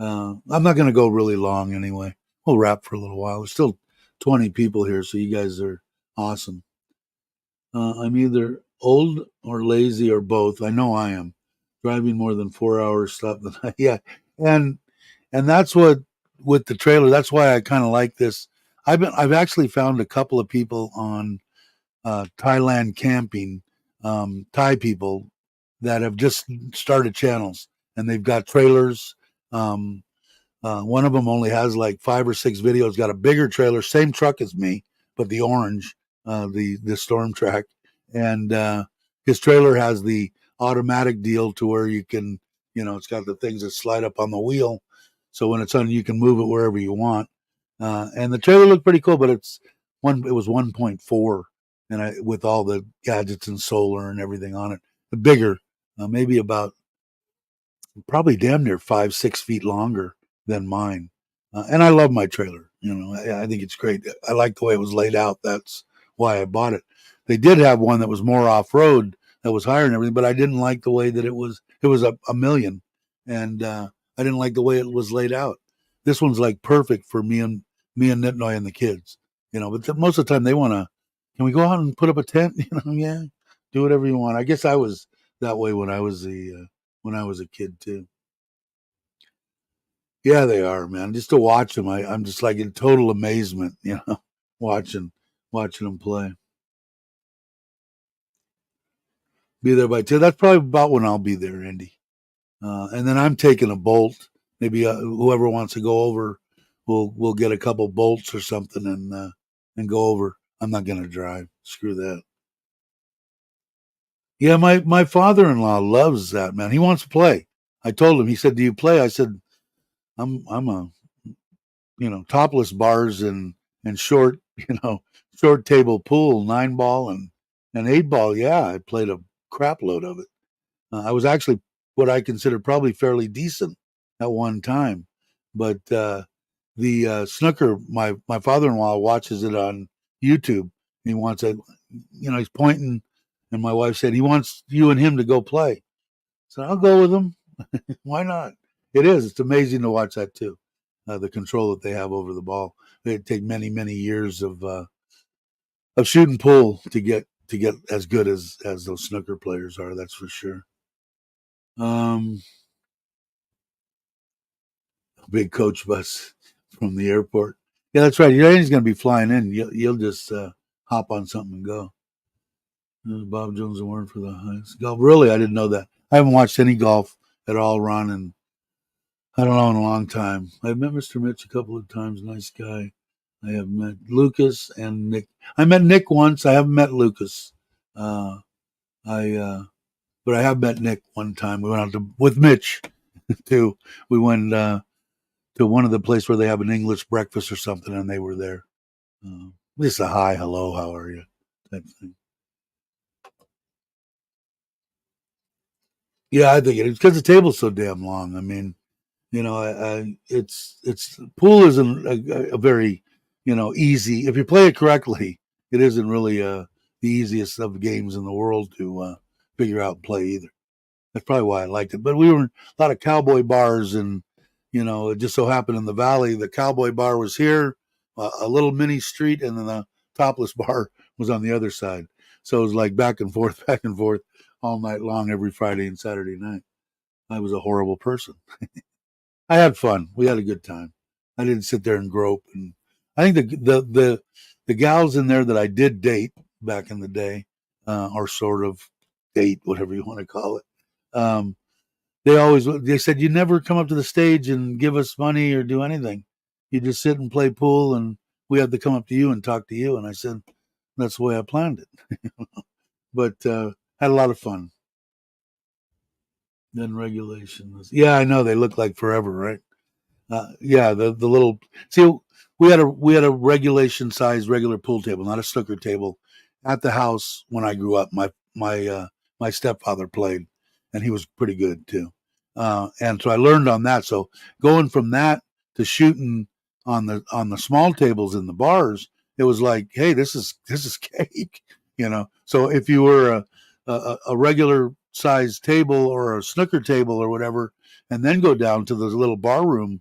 I'm not going to go really long anyway. We'll wrap for a little while. There's still 20 people here, so you guys are awesome. I'm either old or lazy or both. I know I am. Driving more than 4 hours, stop the night. Yeah, and that's what with the trailer. That's why I kind of like this. I've actually found a couple of people on Thailand camping, Thai people that have just started channels and they've got trailers. Um, one of them only has like 5 or 6 videos. Got a bigger trailer, same truck as me, but the orange, the Storm Track, and his trailer has the automatic deal to where you can, it's got the things that slide up on the wheel, so when it's on, you can move it wherever you want. And the trailer looked pretty cool, but it was 1.4, and with all the gadgets and solar and everything on it, the bigger, maybe about probably damn near 5, 6 feet longer than mine. And I love my trailer. I think it's great. I like the way it was laid out. That's why I bought it. They did have one that was more off road, that was higher and everything, but I didn't like the way that it was. It was a million, and I didn't like the way it was laid out. This one's like perfect for me and Nitnoy and the kids. But most of the time they want to. Can we go out and put up a tent? Yeah, do whatever you want. I guess I was that way when I was a kid too. Yeah, they are, man. Just to watch them, I'm just like in total amazement, watching watching them play. Be there by 10. That's probably about when I'll be there, Andy. And then I'm taking a bolt. Maybe whoever wants to go over, we'll get a couple bolts or something and go over. I'm not gonna drive. Screw that. Yeah, my father-in-law loves that, man. He wants to play. I told him. He said, "Do you play?" I said, I'm a topless bars and short, short table pool, 9 ball and 8 ball. Yeah, I played a crap load of it. I was actually what I consider probably fairly decent at one time, but the snooker, my father-in-law watches it on YouTube. He wants it, he's pointing, and my wife said he wants you and him to go play. So I'll go with him. Why not? It is. It's amazing to watch that too. The control that they have over the ball. They take many, many years of shooting pool to get as good as those snooker players are. That's for sure. Um, Big coach bus from the airport. Yeah, that's right. You ain't going to be flying in. You'll just hop on something and go. Bob Jones award for the highest golf. Really, I didn't know that. I haven't watched any golf at all, Ron, and I don't know, in a long time. I've met Mr. Mitch a couple of times. Nice guy. I have met Lucas and Nick. I met Nick once. I haven't met Lucas. Uh, but I have met Nick one time. We went out with Mitch too. We went to one of the places where they have an English breakfast or something, and they were there. Just a hi, hello, how are you type thing. Yeah, I think it is because the table's so damn long. I mean, it's pool isn't a very easy, if you play it correctly. It isn't really the easiest of games in the world to figure out and play either. That's probably why I liked it. But we were in a lot of cowboy bars, and it just so happened in the valley the cowboy bar was here, a little mini street, and then the topless bar was on the other side. So it was like back and forth all night long, every Friday and Saturday night. I was a horrible person. I had fun. We had a good time. I didn't sit there and grope. And I think the gals in there that I did date back in the day, or sort of date, whatever you want to call it. They said, you never come up to the stage and give us money or do anything. You just sit and play pool, and we have to come up to you and talk to you. And I said, that's the way I planned it. But had a lot of fun. Then regulations. Yeah, I know they look like forever, right? Yeah, the little, see, we had a regulation size regular pool table, not a snooker table, at the house when I grew up. My stepfather played, and he was pretty good too. And so I learned on that. So going from that to shooting on the small tables in the bars, it was like, hey, this is cake, So if you were a regular size table or a snooker table or whatever, and then go down to those little bar room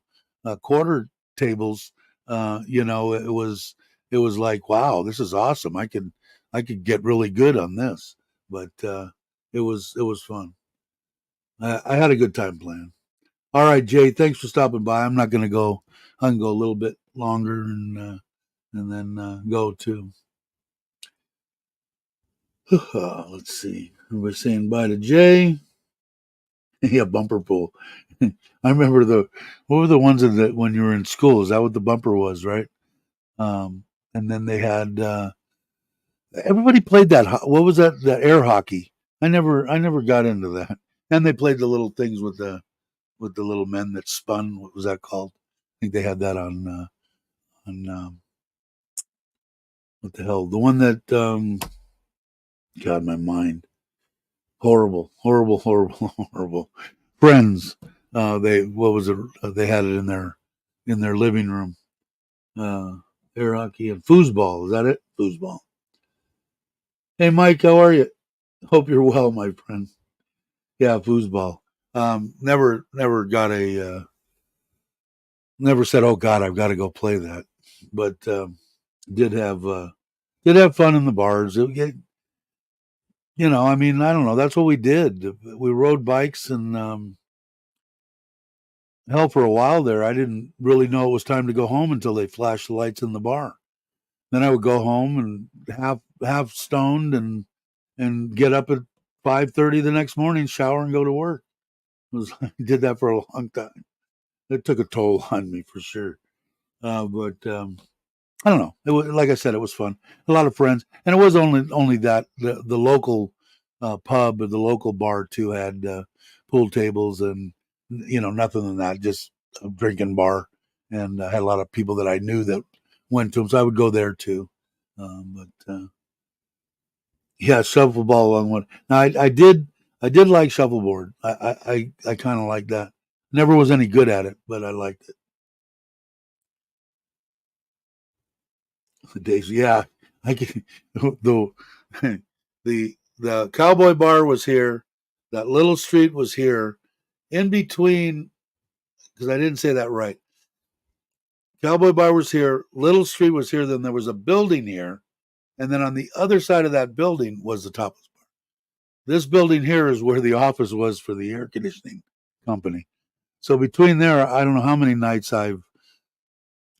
quarter tables, it was like, wow, this is awesome. I could get really good on this, but it was fun. I had a good time playing. All right, Jay, thanks for stopping by. I'm not going to go. I can go a little bit longer and then go to. Let's see. We're saying bye to Jay. Yeah, bumper pool. I remember what were the ones that when you were in school? Is that what the bumper was, right? Um, and then they had everybody played that. What was that? The air hockey. I never got into that. And they played the little things with the little men that spun. What was that called? I think they had that on what the hell? The one that God, my mind. Horrible, horrible, horrible, horrible. Friends. They what was it? They had it in their living room. Uh, Air hockey and foosball. Is that it? Foosball. Hey, Mike, how are you? Hope you're well, my friend. Yeah, foosball. Never got never said, "Oh God, I've got to go play that," but did have uh, did have fun in the bars. I mean, I don't know. That's what we did. We rode bikes and hell, for a while there, I didn't really know it was time to go home until they flashed the lights in the bar. Then I would go home and half stoned and get up at 5:30 the next morning, shower and go to work. I did that for a long time. It took a toll on me for sure. But I don't know. It was, like I said, it was fun. A lot of friends, and it was only that the local pub or the local bar too had pool tables and nothing than that, just a drinking bar, and I had a lot of people that I knew that went to them, so I would go there too. But yeah, shuffleball along one. Now I did like shuffleboard. I kind of like that. Never was any good at it, but I liked it. The days, yeah, I can. The the cowboy bar was here. That little street was here. In between, because I didn't say that right. Cowboy bar was here. Little street was here. Then there was a building here, and then on the other side of that building was the Topless bar. This building here is where the office was for the air conditioning company. So between there, I don't know how many nights I've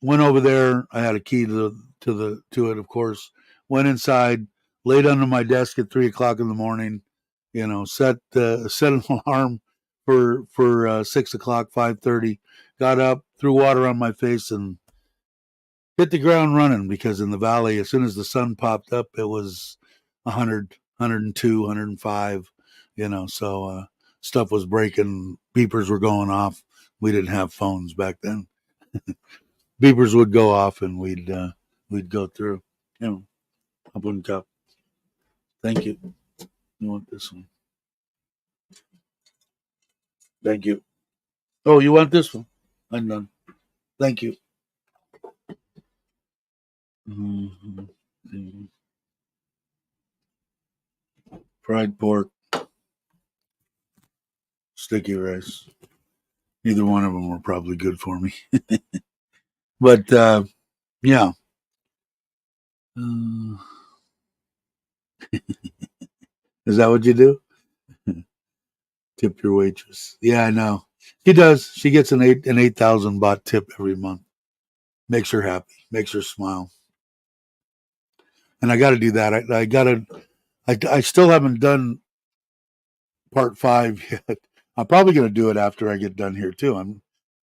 went over there. I had a key to it, of course. Went inside, laid under my desk at 3 o'clock in the morning. Set an alarm for 6 o'clock, 5:30. Got up, threw water on my face, and hit the ground running because in the valley, as soon as the sun popped up, it was 100, 102, 105. So stuff was breaking, beepers were going off. We didn't have phones back then. Beepers would go off, and we'd go through. Up one cup. Thank you. You want this one? Thank you. Oh, you want this one? I'm done. Thank you. Mhm. Fried pork, sticky rice. Neither one of them were probably good for me. But yeah. Uh, is that what you do? Tip your waitress. Yeah, I know. She does. She gets an 8,000 baht tip every month. Makes her happy. Makes her smile. And I got to do that. I got to. I still haven't done part five yet. I'm probably going to do it after I get done here too. I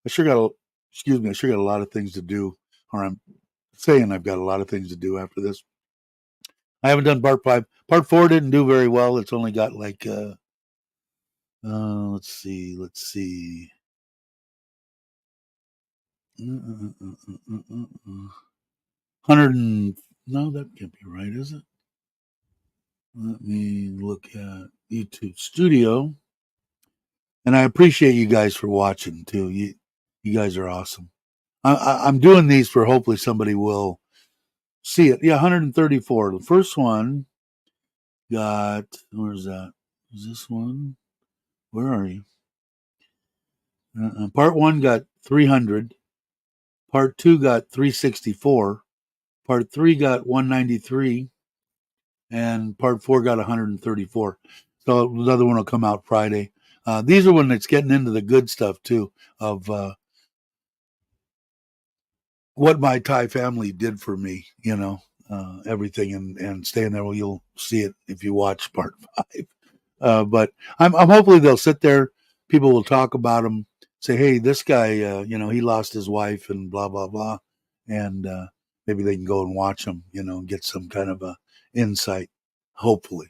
sure got a. Excuse me. I sure got a lot of things to do, or I'm saying I've got a lot of things to do after this. I haven't done part five. Part four didn't do very well. It's only got like let's see. 100 no, that can't be right, is it? Let me look at YouTube Studio. And I appreciate you guys for watching too. You guys are awesome. I'm doing these for hopefully somebody will see it. Yeah, 134. The first one got, where's that? Is this one? Where are you? Part one got 300. Part two got 364. Part three got 193. And part four got 134. So the other one will come out Friday. These are when it's getting into the good stuff too of what my Thai family did for me, everything and staying there. Well, you'll see it if you watch part five. But I'm hopefully they'll sit there. People will talk about him, say, "Hey, this guy, he lost his wife and blah blah blah," and maybe they can go and watch him, and get some kind of a insight. Hopefully,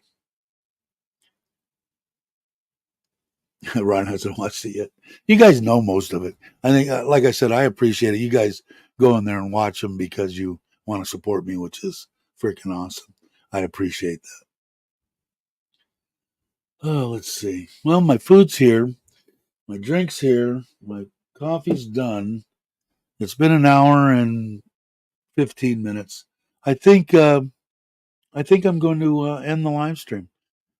Ron hasn't watched it yet. You guys know most of it. I think, like I said, I appreciate it. You guys go in there and watch them because you want to support me, which is freaking awesome. I appreciate that. Oh, let's see. Well, my food's here. My drink's here. My coffee's done. It's been an hour and 15 minutes. I think I'm going to end the live stream.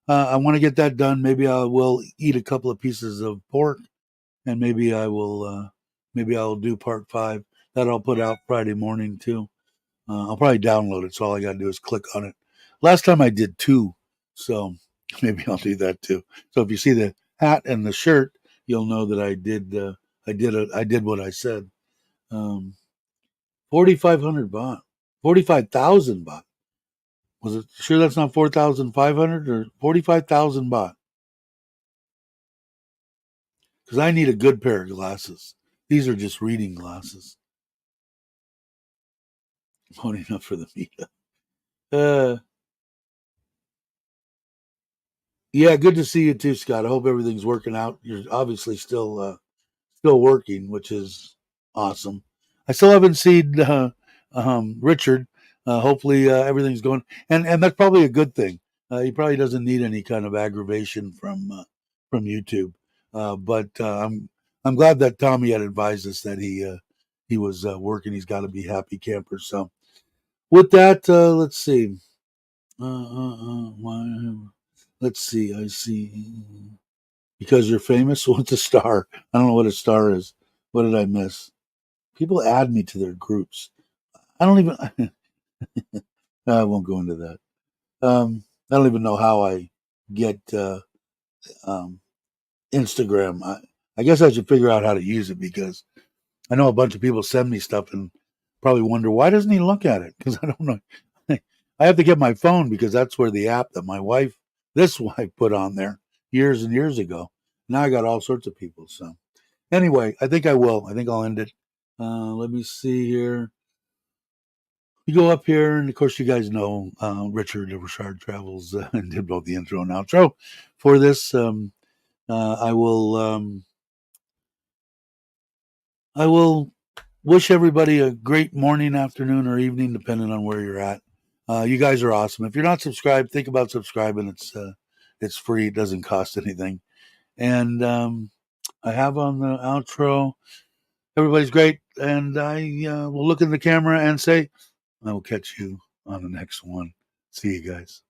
I want to get that done. Maybe I will eat a couple of pieces of pork, and maybe I'll do part five. That I'll put out Friday morning too. I'll probably download it. So all I got to do is click on it. Last time I did two, so maybe I'll do that too. So if you see the hat and the shirt, you'll know that I did. I did what I said. 4,500 baht, 45,000 baht. Was it sure that's not 4,500 or 45,000 baht? Because I need a good pair of glasses. These are just reading glasses. Pony enough for the meetup. Yeah, good to see you too, Scott. I hope everything's working out. You're obviously still working, which is awesome. I still haven't seen Richard. Hopefully everything's going, and that's probably a good thing. He probably doesn't need any kind of aggravation from YouTube. But I'm glad that Tommy had advised us that he was working. He's got to be happy camper. So with that, let's see. Let's see. I see. Because you're famous. What's a star? I don't know what a star is. What did I miss? People add me to their groups. I don't even. I won't go into that. I don't even know how I get um, Instagram. I guess I should figure out how to use it because I know a bunch of people send me stuff and probably wonder why doesn't he look at it? Because I don't know. I have to get my phone because that's where the app that this wife, put on there years and years ago. Now I got all sorts of people. So anyway, I think I will. I think I'll end it. Let me see here. You go up here, and of course, you guys know Richard Travels and did both the intro and outro for this. I will wish everybody a great morning, afternoon, or evening, depending on where you're at. You guys are awesome. If you're not subscribed, think about subscribing. It's free. It doesn't cost anything. And I have on the outro. Everybody's great, and I will look in the camera and say, I will catch you on the next one. See you guys.